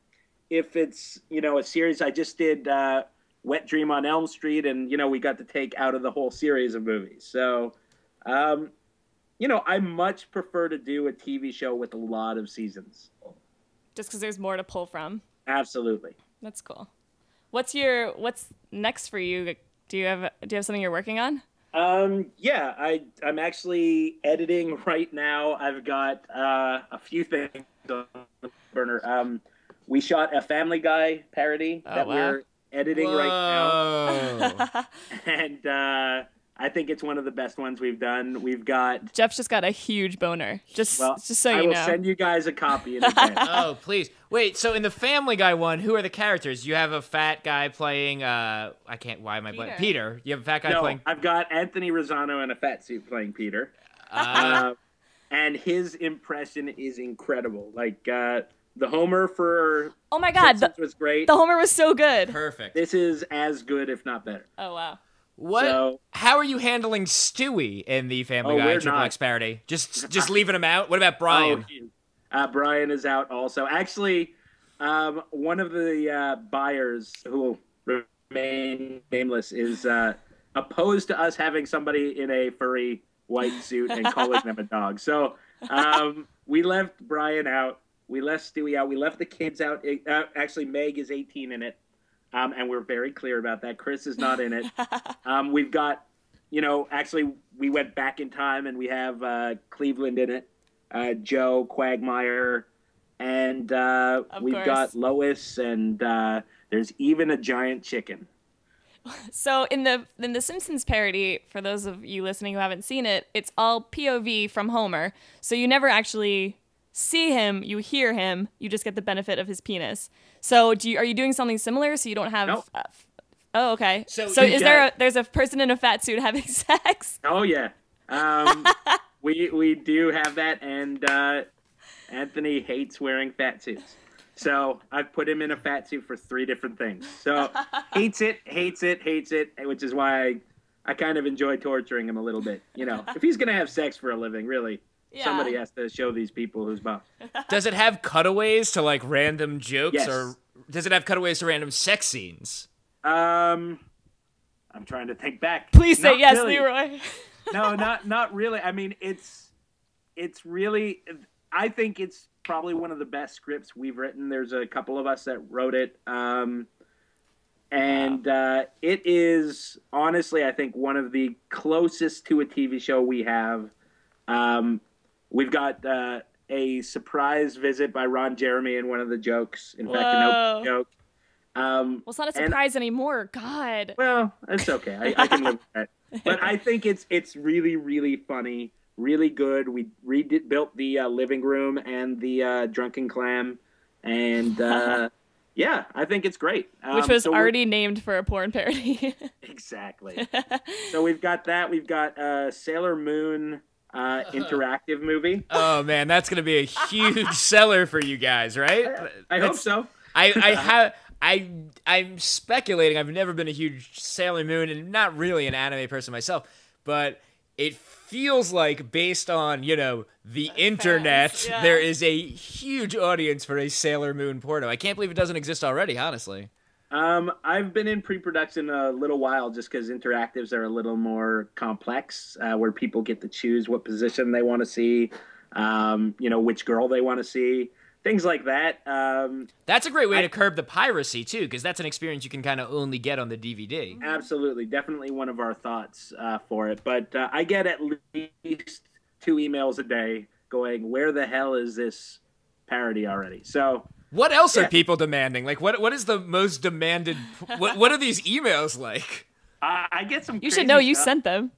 if it's, a series, I just did Wet Dream on Elm Street, and we got to take out of the whole series of movies. So, I much prefer to do a TV show with a lot of seasons. Just because there's more to pull from. Absolutely. That's cool. What's next for you? Do you have something you're working on? Yeah, I'm actually editing right now. I've got a few things on the burner. We shot a Family Guy parody that we're editing right now, and I think it's one of the best ones we've done. We've got Jeff's just got a huge boner. Just so you know. I will send you guys a copy in advance. Oh, please. Wait, so in the Family Guy one, who are the characters? You have a fat guy playing Peter. You have a fat guy playing I've got Anthony Rosano in a fat suit playing Peter. And his impression is incredible. Like the Homer for Oh my God, was great. The Homer was so good. Perfect. This is as good, if not better. Oh wow. How are you handling Stewie in the Family Guy XXX Parody? Just leaving him out? What about Brian? Brian is out also. Actually, one of the buyers who will remain nameless is opposed to us having somebody in a furry white suit and calling them a dog. So we left Brian out. We left Stewie out. We left the kids out. Actually, Meg is 18 in it. And we're very clear about that. Chris is not in it. We've got, actually, we went back in time and we have Cleveland in it, Joe, Quagmire, and we've got Lois, and there's even a giant chicken. So in the Simpsons parody, for those of you listening who haven't seen it, it's all POV from Homer. So you never actually see him, you hear him, you just get the benefit of his penis. So are you doing something similar so you don't have... Nope. Oh, okay. So is there's a person in a fat suit having sex? Oh, yeah. We do have that, and Anthony hates wearing fat suits. So I've put him in a fat suit for 3 different things. So hates it, which is why I kind of enjoy torturing him a little bit. You know, if he's going to have sex for a living, really, somebody has to show these people who's buff. Does it have cutaways to like random jokes, Yes. or does it have cutaways to random sex scenes? I'm trying to think back. Please say Not yes, really. Leroy. No, not really. I mean, it's really. I think it's probably one of the best scripts we've written. There's a couple of us that wrote it, and it is honestly, I think, one of the closest to a TV show we have. We've got a surprise visit by Ron Jeremy in one of the jokes. In fact, an open joke. Well, it's not a surprise anymore. God. Well, it's okay. I can live with that. But I think it's really, really funny, really good. We built the living room and the drunken clam, and yeah, I think it's great. Which was already named for a porn parody. Exactly. So we've got that. We've got Sailor Moon interactive movie. Oh man, that's gonna be a huge seller for you guys, right? I hope so. I'm speculating. I've never been a huge Sailor Moon and not really an anime person myself, but it feels like, based on, you know, the internet, there is a huge audience for a Sailor Moon porno. I can't believe it doesn't exist already, honestly. I've been in pre-production a little while just because interactives are a little more complex, where people get to choose what position they want to see, you know, which girl they want to see. Things like that. That's a great way to curb the piracy, too, because that's an experience you can kind of only get on the DVD. Absolutely. Definitely one of our thoughts for it. But I get at least 2 emails a day going, where the hell is this parody already? So what else are people demanding? Like, what is the most demanded? What are these emails like? I get some You should know you stuff. sent them.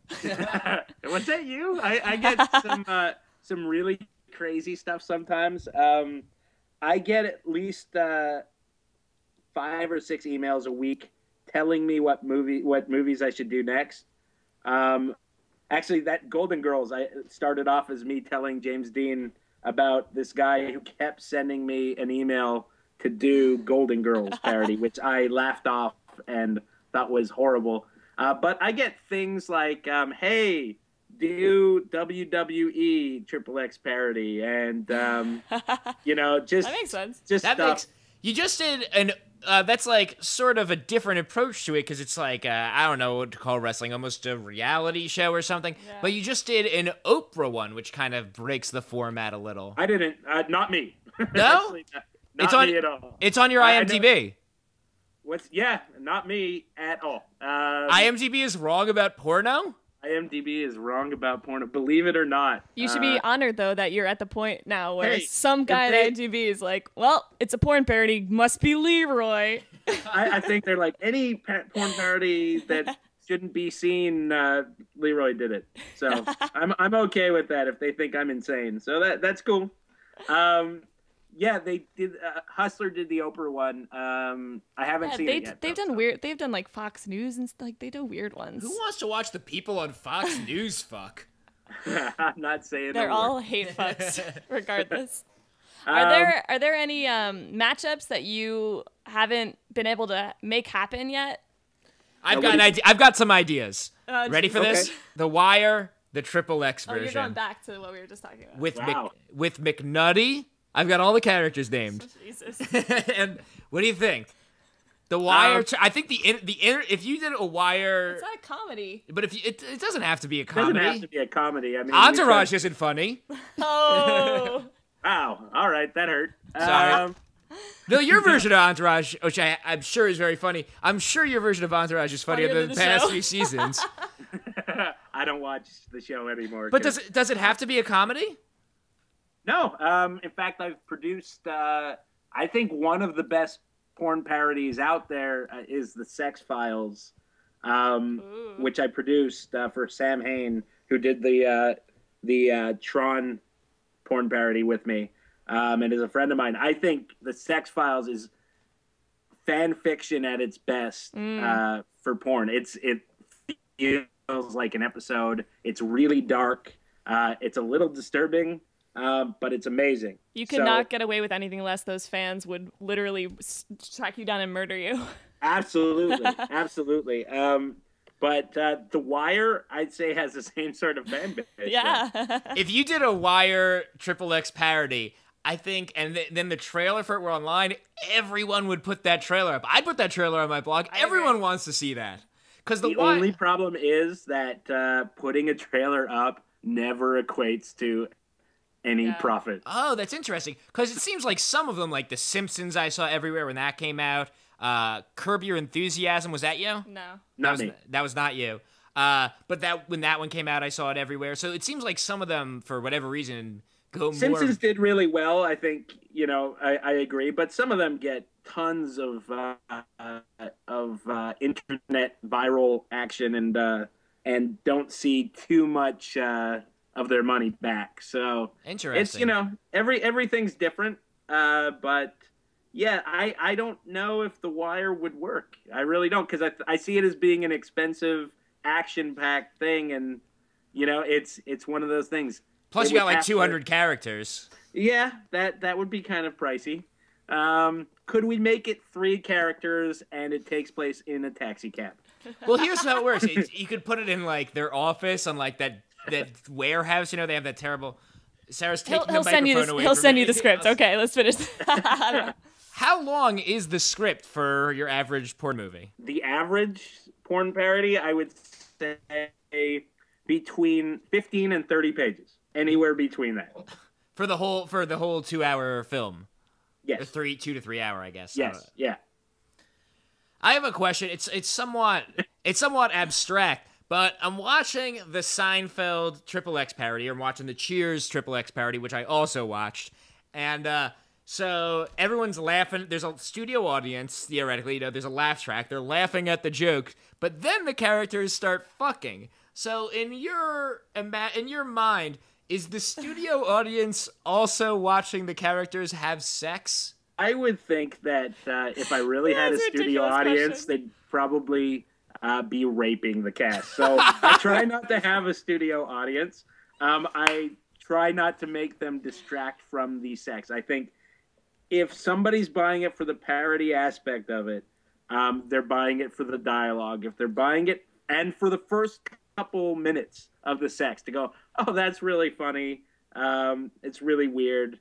Was that you? I get some really crazy stuff sometimes. I get at least 5 or 6 emails a week telling me what movies I should do next. Actually, that Golden Girls, I started off as me telling James Dean about this guy who kept sending me an email to do Golden Girls parody, which I laughed off and thought was horrible. But I get things like, hey, do WWE XXX parody, and you know, just that makes sense. Just that stuff. makes you just did an that's like sort of a different approach to it, because it's like I don't know what to call wrestling, almost a reality show or something. Yeah. But you just did an Oprah one, which kind of breaks the format a little. I didn't. Not me. No, Actually, not me at all. It's on your IMDb. Not me at all. IMDb is wrong about porno? IMDb is wrong about porno. Believe it or not. You should be honored, though, that you're at the point now where some guy they- at IMDb is like, well, it's a porn parody, must be Leroy. I think they're like, any porn parody that shouldn't be seen, Leroy did it. So I'm okay with that if they think I'm insane. So that's cool. Yeah, they did. Hustler did the Oprah one. I haven't seen it yet. They've done weird. They've done like Fox News and like they do weird ones. Who wants to watch the people on Fox News fuck? I'm not saying they're all hate fucks, regardless. Are there any matchups that you haven't been able to make happen yet? I've got an idea. I've got some ideas. Ready for this? The Wire, the XXX version. Oh, you're going back to what we were just talking about. With McNutty. I've got all the characters named. Jesus. And what do you think? The Wire. I think if you did a Wire, it's not a comedy. But if it doesn't have to be a comedy. It doesn't have to be a comedy. I mean, Entourage isn't funny. Oh. Wow. All right, that hurt. Sorry. No, your version of Entourage, which I'm sure is very funny. I'm sure your version of Entourage is funnier than the past few seasons. I don't watch the show anymore. But does it have to be a comedy? No. In fact, I've produced, I think one of the best porn parodies out there is the Sex Files, which I produced for Sam Hain, who did the Tron porn parody with me. and is a friend of mine. I think the Sex Files is fan fiction at its best for porn. It feels like an episode. It's really dark. It's a little disturbing, but it's amazing. You could not get away with anything less. Those fans would literally track you down and murder you. Absolutely. Absolutely. But The Wire, I'd say, has the same sort of fan base. Yeah. If you did a Wire XXX parody, I think, and then the trailer for it were online, everyone would put that trailer up. I'd put that trailer on my blog. Everyone wants to see that. Because the only problem is that putting a trailer up never equates to any profit. Oh, that's interesting. Because it seems like some of them, like The Simpsons, I saw everywhere when that came out. Curb Your Enthusiasm, was that you? No. That was not you. But when that one came out, I saw it everywhere. So it seems like some of them, for whatever reason, go Simpsons more... did really well, I think, I agree. But some of them get tons of internet viral action and don't see too much of their money back. So interesting. It's, everything's different. But yeah, I don't know if The Wire would work. I really don't, because I see it as being an expensive, action-packed thing, and it's one of those things. Plus, you got like 200 characters. Yeah, that would be kind of pricey. Could we make it 3 characters and it takes place in a taxi cab? Well, here's how it works. You could put it in like their office on like that warehouse. They have that terrible. Sarah's taking the microphone away. He'll send you the script. Okay, let's finish. How long is the script for your average porn movie? The average porn parody, I would say, between 15 and 30 pages. Anywhere between that. For the whole 2-hour film. Yes. Or 2 to 3 hour, I guess. Yes. Yeah. I have a question. It's somewhat abstract, but I'm watching the Seinfeld XXX parody, or I'm watching the Cheers XXX parody, which I also watched, and so everyone's laughing. There's a studio audience, theoretically. There's a laugh track. They're laughing at the joke, but then the characters start fucking. So in your mind, is the studio audience also watching the characters have sex? I would think that if I really had a studio audience, they'd probably be raping the cast. So I try not to have a studio audience. I try not to make them distract from the sex. I think if somebody's buying it for the parody aspect of it, they're buying it for the dialogue. If they're buying it and for the first couple minutes of the sex to go, oh, that's really funny. It's really weird.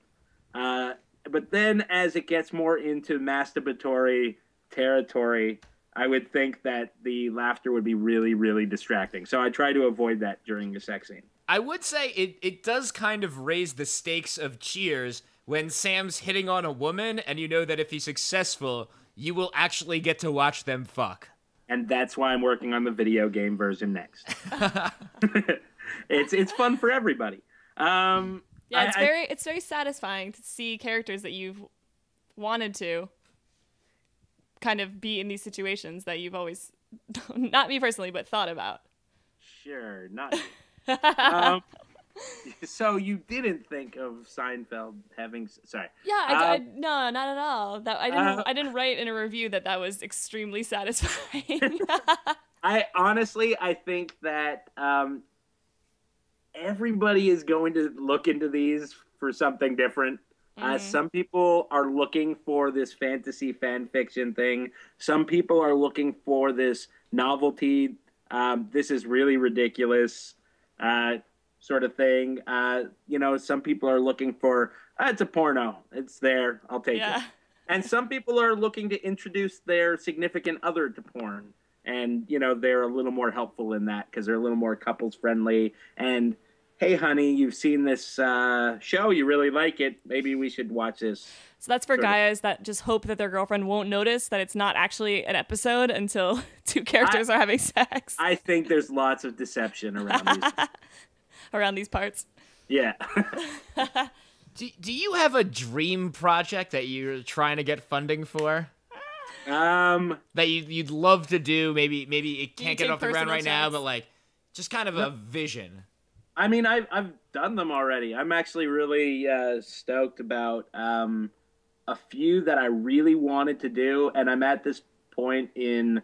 But then as it gets more into masturbatory territory, I would think that the laughter would be really, really distracting. So I try to avoid that during a sex scene. I would say it does kind of raise the stakes of Cheers when Sam's hitting on a woman and you know that if he's successful, you will actually get to watch them fuck. And that's why I'm working on the video game version next. It's fun for everybody. Yeah, it's very satisfying to see characters that you've wanted to kind of be in these situations that you've always, not me personally, but thought about. Sure, not me. So you didn't think of Seinfeld having... Sorry. Yeah, no, not at all. I didn't write in a review that was extremely satisfying. I think that everybody is going to look into these for something different. Some people are looking for this fantasy fan fiction thing. Some people are looking for this novelty. This is really ridiculous sort of thing. Some people are looking for, it's a porno. It's there. I'll take it. And some people are looking to introduce their significant other to porn. And, they're a little more helpful in that because they're a little more couples friendly. And, hey, honey, you've seen this show. You really like it. Maybe we should watch this. So that's for guys that just hope that their girlfriend won't notice that it's not actually an episode until 2 characters are having sex. I think there's lots of deception around these. Around these parts. Yeah. Do you have a dream project that you're trying to get funding for? That you'd love to do. Maybe it can't get off the ground right now, but like just kind of a vision. I mean, I've done them already. I'm actually really stoked about a few that I really wanted to do, and I'm at this point in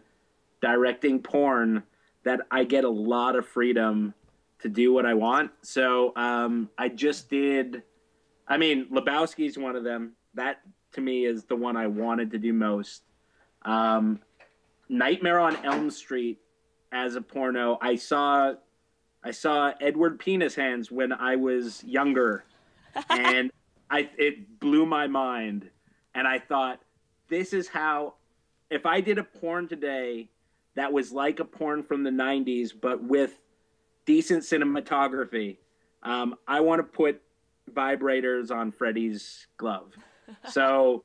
directing porn that I get a lot of freedom to do what I want. So I just did, I mean, Lebowski's one of them. That, to me, is the one I wanted to do most. Nightmare on Elm Street as a porno. I saw Edward Penis Hands when I was younger, and it blew my mind. And I thought, this is how, if I did a porn today that was like a porn from the 90s, but with decent cinematography, I want to put vibrators on Freddy's glove. So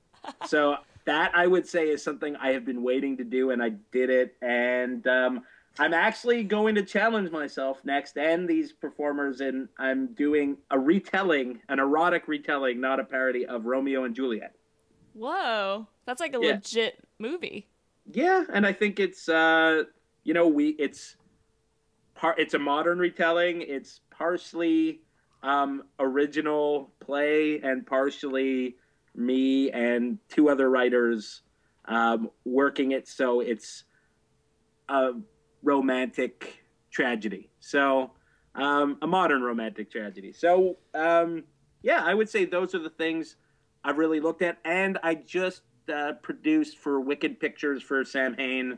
that, I would say, is something I have been waiting to do, and I did it. And I'm actually going to challenge myself next and these performers, and I'm doing a retelling, an erotic retelling, not a parody, of Romeo and Juliet. Whoa, that's like a legit movie. Yeah, and I think it's it's a modern retelling. It's partially original play and partially me and two other writers working it, so it's a romantic tragedy. So a modern romantic tragedy. So yeah, I would say those are the things I've really looked at. And I just produced for Wicked Pictures for Sam Hain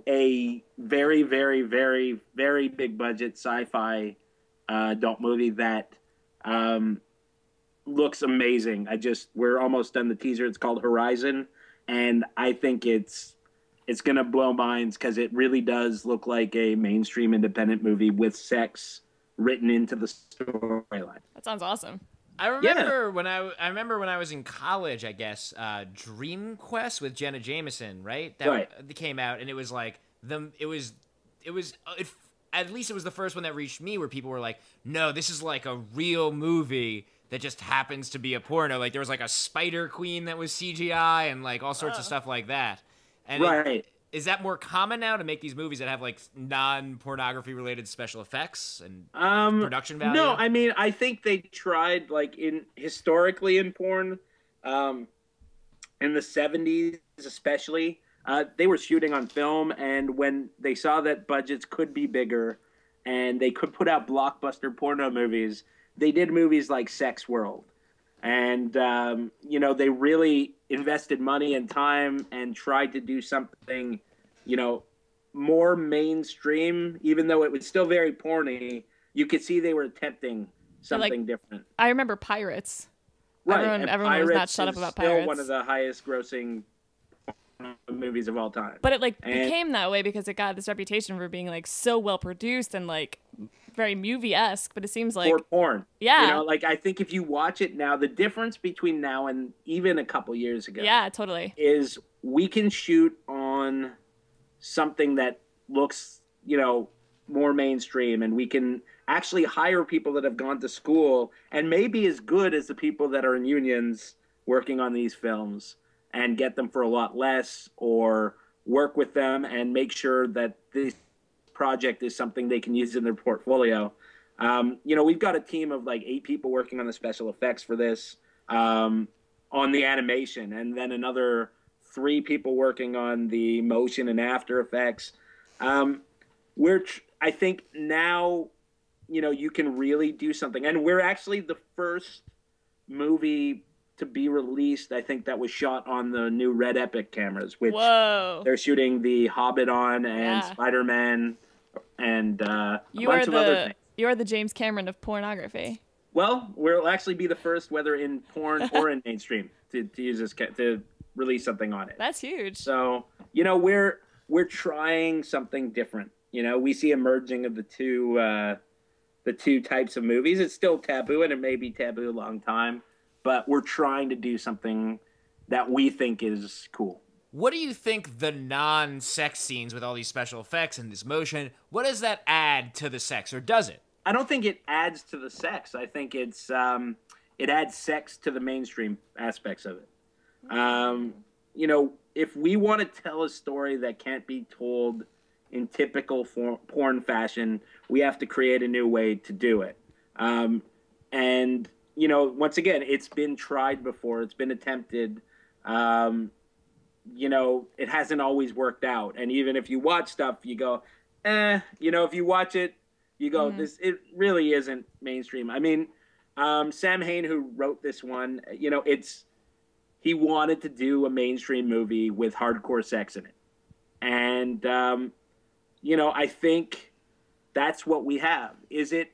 a very, very, very, very big budget sci-fi adult movie that looks amazing. We're almost done the teaser. It's called Horizon, and I think it's gonna blow minds because it really does look like a mainstream independent movie with sex written into the storyline. That sounds awesome. I remember when I was in college, I guess, Dream Quest with Jenna Jameson, right? That came out, and it was like at least it was the first one that reached me where people were like, no, this is like a real movie that just happens to be a porno. Like there was like a Spider Queen that was CGI and like all sorts of stuff like that. And is that more common now to make these movies that have like non-pornography related special effects and production value? No, I mean, I think they tried like historically in porn, in the 70s especially, they were shooting on film, and when they saw that budgets could be bigger and they could put out blockbuster porno movies, they did movies like Sex World. And, they really invested money and time and tried to do something, more mainstream, even though it was still very porny. You could see they were attempting something different. I remember Pirates. Right. Everyone was not shut up about Pirates. Still one of the highest grossing movies of all time. But it became that way because it got this reputation for being like so well produced and like very movie-esque, but it seems like for porn. Yeah. I think if you watch it now, the difference between now and even a couple years ago. Yeah, totally. Is we can shoot on something that looks, more mainstream, and we can actually hire people that have gone to school and maybe as good as the people that are in unions working on these films and get them for a lot less, or work with them and make sure that this project is something they can use in their portfolio. We've got a team of like 8 people working on the special effects for this, on the animation, and then another 3 people working on the motion and After Effects. I think now, you can really do something. And we're actually the first movie to be released, I think, that was shot on the new Red Epic cameras, which they're shooting the Hobbit on, and Spider-Man, and a bunch of other things. You are the James Cameron of pornography. Well, we'll actually be the first, whether in porn or in mainstream, to use this, to release something on it. That's huge. So, we're trying something different. We see a merging of the two types of movies. It's still taboo, and it may be taboo a long time, but we're trying to do something that we think is cool. What do you think the non-sex scenes with all these special effects and this motion, what does that add to the sex, or does it? I don't think it adds to the sex. I think it adds sex to the mainstream aspects of it. If we want to tell a story that can't be told in typical porn fashion, we have to create a new way to do it. And, you know, once again, it's been tried before. It's been attempted. You know, it hasn't always worked out. And even if you watch stuff, you go, you know, if you watch it, you go, it really isn't mainstream. I mean, Sam Hain, who wrote this one, you know, he wanted to do a mainstream movie with hardcore sex in it. And, you know, I think that's what we have. Is it,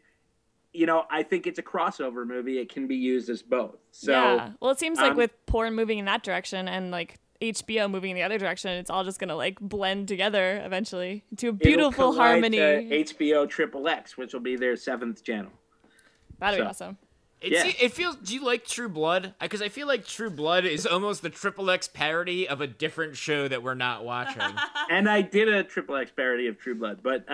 you know, I think it's a crossover movie. It can be used as both. So, yeah. Well, it seems like with porn moving in that direction and like HBO moving in the other direction, it's all just gonna like blend together eventually into a beautiful harmony. HBO XXX, which will be their 7th channel. That'd be awesome. It feels. Do you like True Blood? Because I feel like True Blood is almost the XXX parody of a different show that we're not watching. And I did a XXX parody of True Blood, but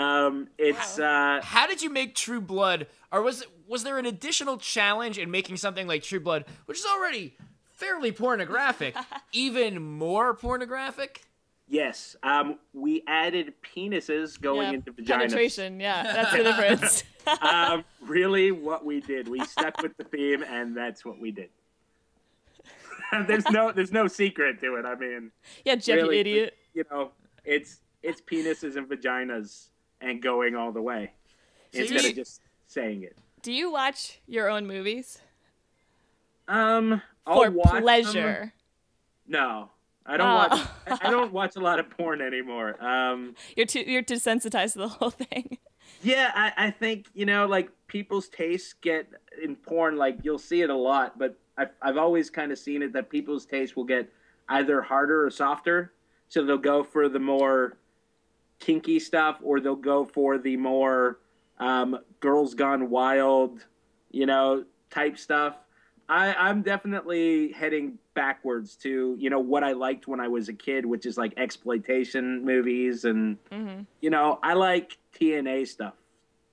it's. How did you make True Blood? Or was there an additional challenge in making something like True Blood, which is already fairly pornographic, even more pornographic? Yes, we added penises going into vaginas. Penetration, yeah, that's the difference. Really, what we did, we stuck with the theme, and that's what we did. There's no secret to it. I mean, yeah, Jeff, really, you idiot. You know, it's penises and vaginas and going all the way instead of just saying it. Do you watch your own movies? I'll for watch pleasure. No. I don't watch. I don't watch a lot of porn anymore. You're too desensitized to the whole thing. Yeah, I think, you know, like people's tastes get in porn, like you'll see it a lot, but I've always kind of seen it that people's tastes will get either harder or softer. So they'll go for the more kinky stuff, or they'll go for the more girls gone wild, you know, type stuff. I'm definitely heading backwards to, you know, what I liked when I was a kid, which is like exploitation movies. And, you know, I like TNA stuff,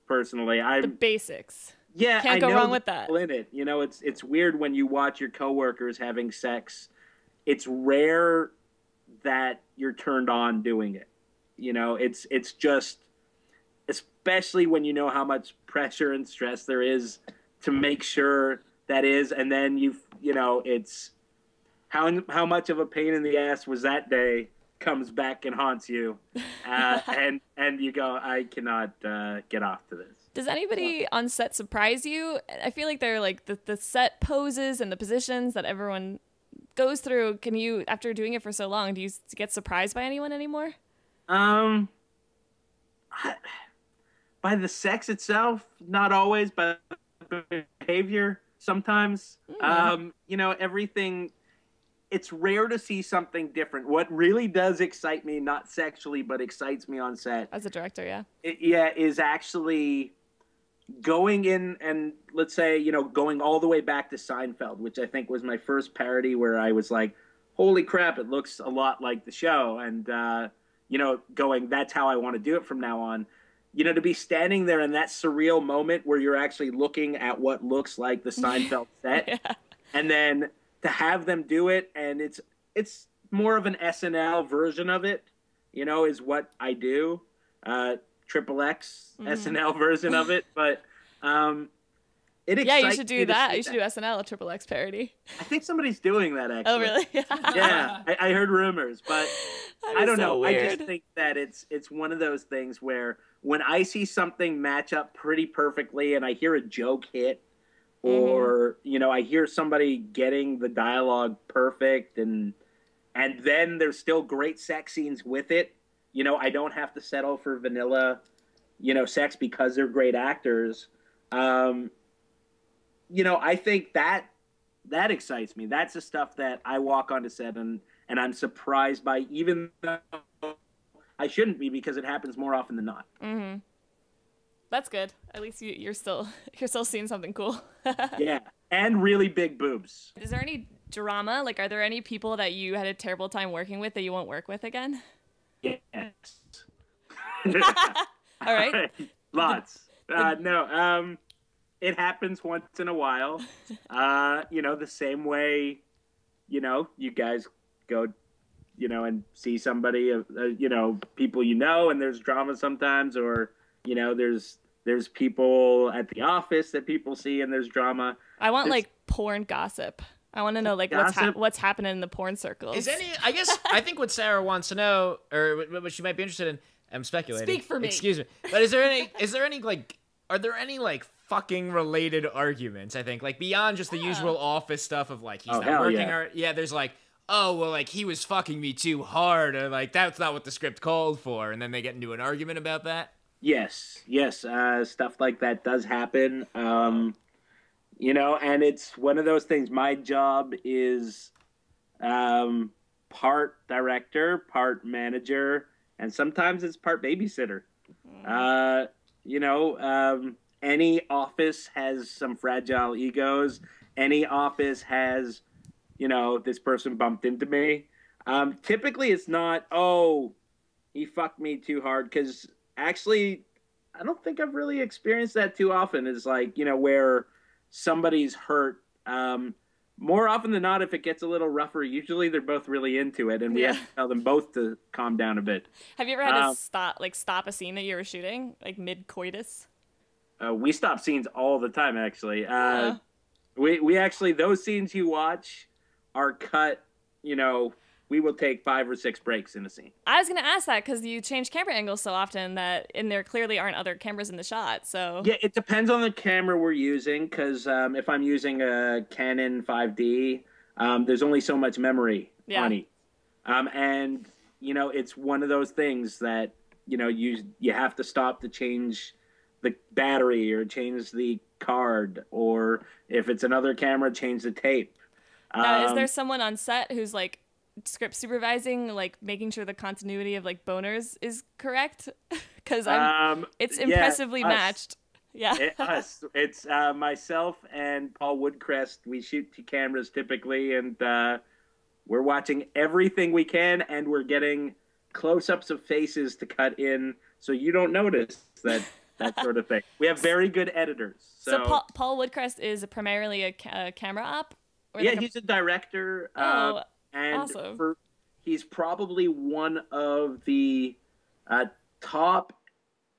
personally. The basics. Yeah, Can't go wrong with that. In it. You know, it's weird when you watch your coworkers having sex. It's rare that you're turned on doing it. You know, it's just, especially when you know how much pressure and stress there is to make sure that is, and then you know, it's how much of a pain in the ass was that day comes back and haunts you, and you go, I cannot get off to this. Does anybody on set surprise you? I feel like they're like the set poses and the positions that everyone goes through. Can you, after doing it for so long, do you get surprised by anyone anymore? By the sex itself, not always, but behavior. Sometimes, you know, everything, it's rare to see something different. What really does excite me, not sexually, but excites me on set. As a director, is actually going in and, let's say, you know, going all the way back to Seinfeld, which I think was my first parody where I was like, holy crap, it looks a lot like the show. And, you know, going, that's how I want to do it from now on. You know, to be standing there in that surreal moment where you're actually looking at what looks like the Seinfeld set, and then to have them do it, and it's more of an SNL version of it, you know, is what I do, XXX SNL version of it, but it excites you should do me to that. see You should do SNL, a XXX parody. I think somebody's doing that, actually. Oh, really? Yeah, I heard rumors, but I don't know. Weird. I just think that it's one of those things where when I see something match up pretty perfectly and I hear a joke hit, or, you know, I hear somebody getting the dialogue perfect, and then there's still great sex scenes with it, you know, I don't have to settle for vanilla, you know, sex because they're great actors. You know, I think that excites me. That's the stuff that I walk onto set and I'm surprised by, even though I shouldn't be, because it happens more often than not. That's good. At least you're still seeing something cool. Yeah, and really big boobs. Is there any drama? Like, are there any people that you had a terrible time working with that you won't work with again? Yes. All right. Lots. No. It happens once in a while. You know, the same way, you know, you guys go, you know, and see somebody, you know, people you know, and there's drama sometimes, or, you know, there's There's people at the office that people see, and there's drama. I want like porn gossip. I want to know like what's happening in the porn circles. Is any? I think what Sarah wants to know, or what she might be interested in. I'm speculating. Speak for me. Excuse me. But is there any like? Are there any like fucking related arguments? I think like beyond just the usual office stuff of like he's not working. Yeah, there's like, oh well, like he was fucking me too hard, or like that's not what the script called for, and then they get into an argument about that. Yes, stuff like that does happen. You know, and it's one of those things. My job is part director, part manager, and sometimes it's part babysitter. You know, any office has some fragile egos. Any office has, you know, this person bumped into me. Typically, it's not, oh, he fucked me too hard, because actually, I don't think I've really experienced that too often. It's like, you know, where somebody's hurt. More often than not, if it gets a little rougher, usually they're both really into it, and we have to tell them both to calm down a bit. Have you ever had to stop a scene that you were shooting, like mid-coitus? We stop scenes all the time, actually. We actually, those scenes you watch are cut, you know, we will take 5 or 6 breaks in a scene. I was going to ask that because you change camera angles so often and there clearly aren't other cameras in the shot. So yeah, it depends on the camera we're using, because if I'm using a Canon 5D, there's only so much memory on it. And, you know, it's one of those things that, you know, you have to stop to change the battery or change the card, or if it's another camera, change the tape. Now, is there someone on set who's like script supervising, like making sure the continuity of like boners is correct? Because it's impressively matched. Yeah, it's myself and Paul Woodcrest. We shoot 2 cameras typically, and we're watching everything we can, and we're getting close-ups of faces to cut in, so you don't notice that sort of thing. We have very good editors. So Paul Woodcrest is primarily a camera op. Or yeah, he's a director. And awesome. He's probably one of the top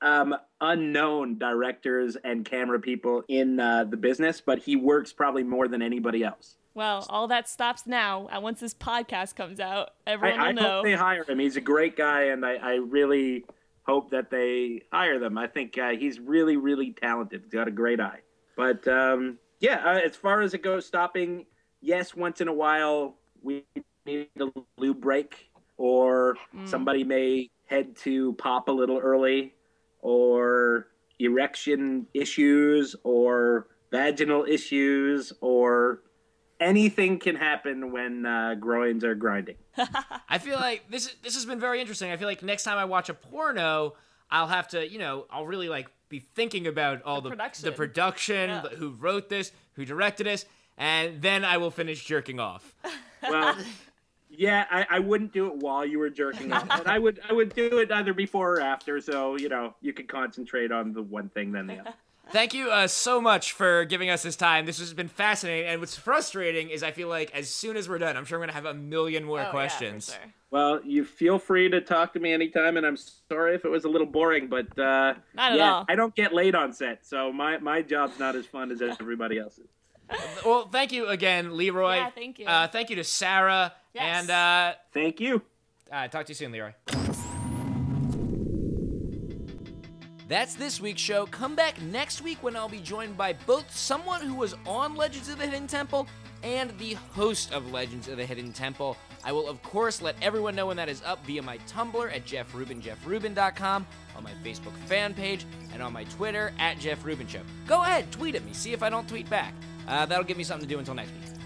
unknown directors and camera people in the business, but he works probably more than anybody else. Well, all that stops now. Once this podcast comes out, everyone will know. I hope they hire him. He's a great guy, and I really hope that they hire them. I think he's really, really talented. He's got a great eye. But, as far as it goes, stopping, yes, once in a while we need a lube break, or somebody may head to pop a little early, or erection issues, or vaginal issues, or anything can happen when groins are grinding. I feel like this has been very interesting. I feel like next time I watch a porno, I'll have to, you know, I'll really like be thinking about all the production, who wrote this, who directed this, and then I will finish jerking off. Well, yeah, I wouldn't do it while you were jerking off, but I would do it either before or after, so, you know, you could concentrate on the one thing than the other. Thank you so much for giving us this time. This has been fascinating, and what's frustrating is I feel like as soon as we're done, I'm sure I'm going to have a million more questions. Yeah, for sure. Well, you feel free to talk to me anytime, and I'm sorry if it was a little boring, but not at all. I don't get laid on set, so my job's not as fun as everybody else's. Well, thank you again, Leroy. Yeah, thank you. Thank you to Sarah. Yes. And thank you. Talk to you soon, Leroy. That's this week's show. Come back next week when I'll be joined by both someone who was on Legends of the Hidden Temple and the host of Legends of the Hidden Temple. I will, of course, let everyone know when that is up via my Tumblr at jeffrubin.com, on my Facebook fan page, and on my Twitter at JeffRubinShow. Go ahead, tweet at me. See if I don't tweet back. That'll give me something to do until next week.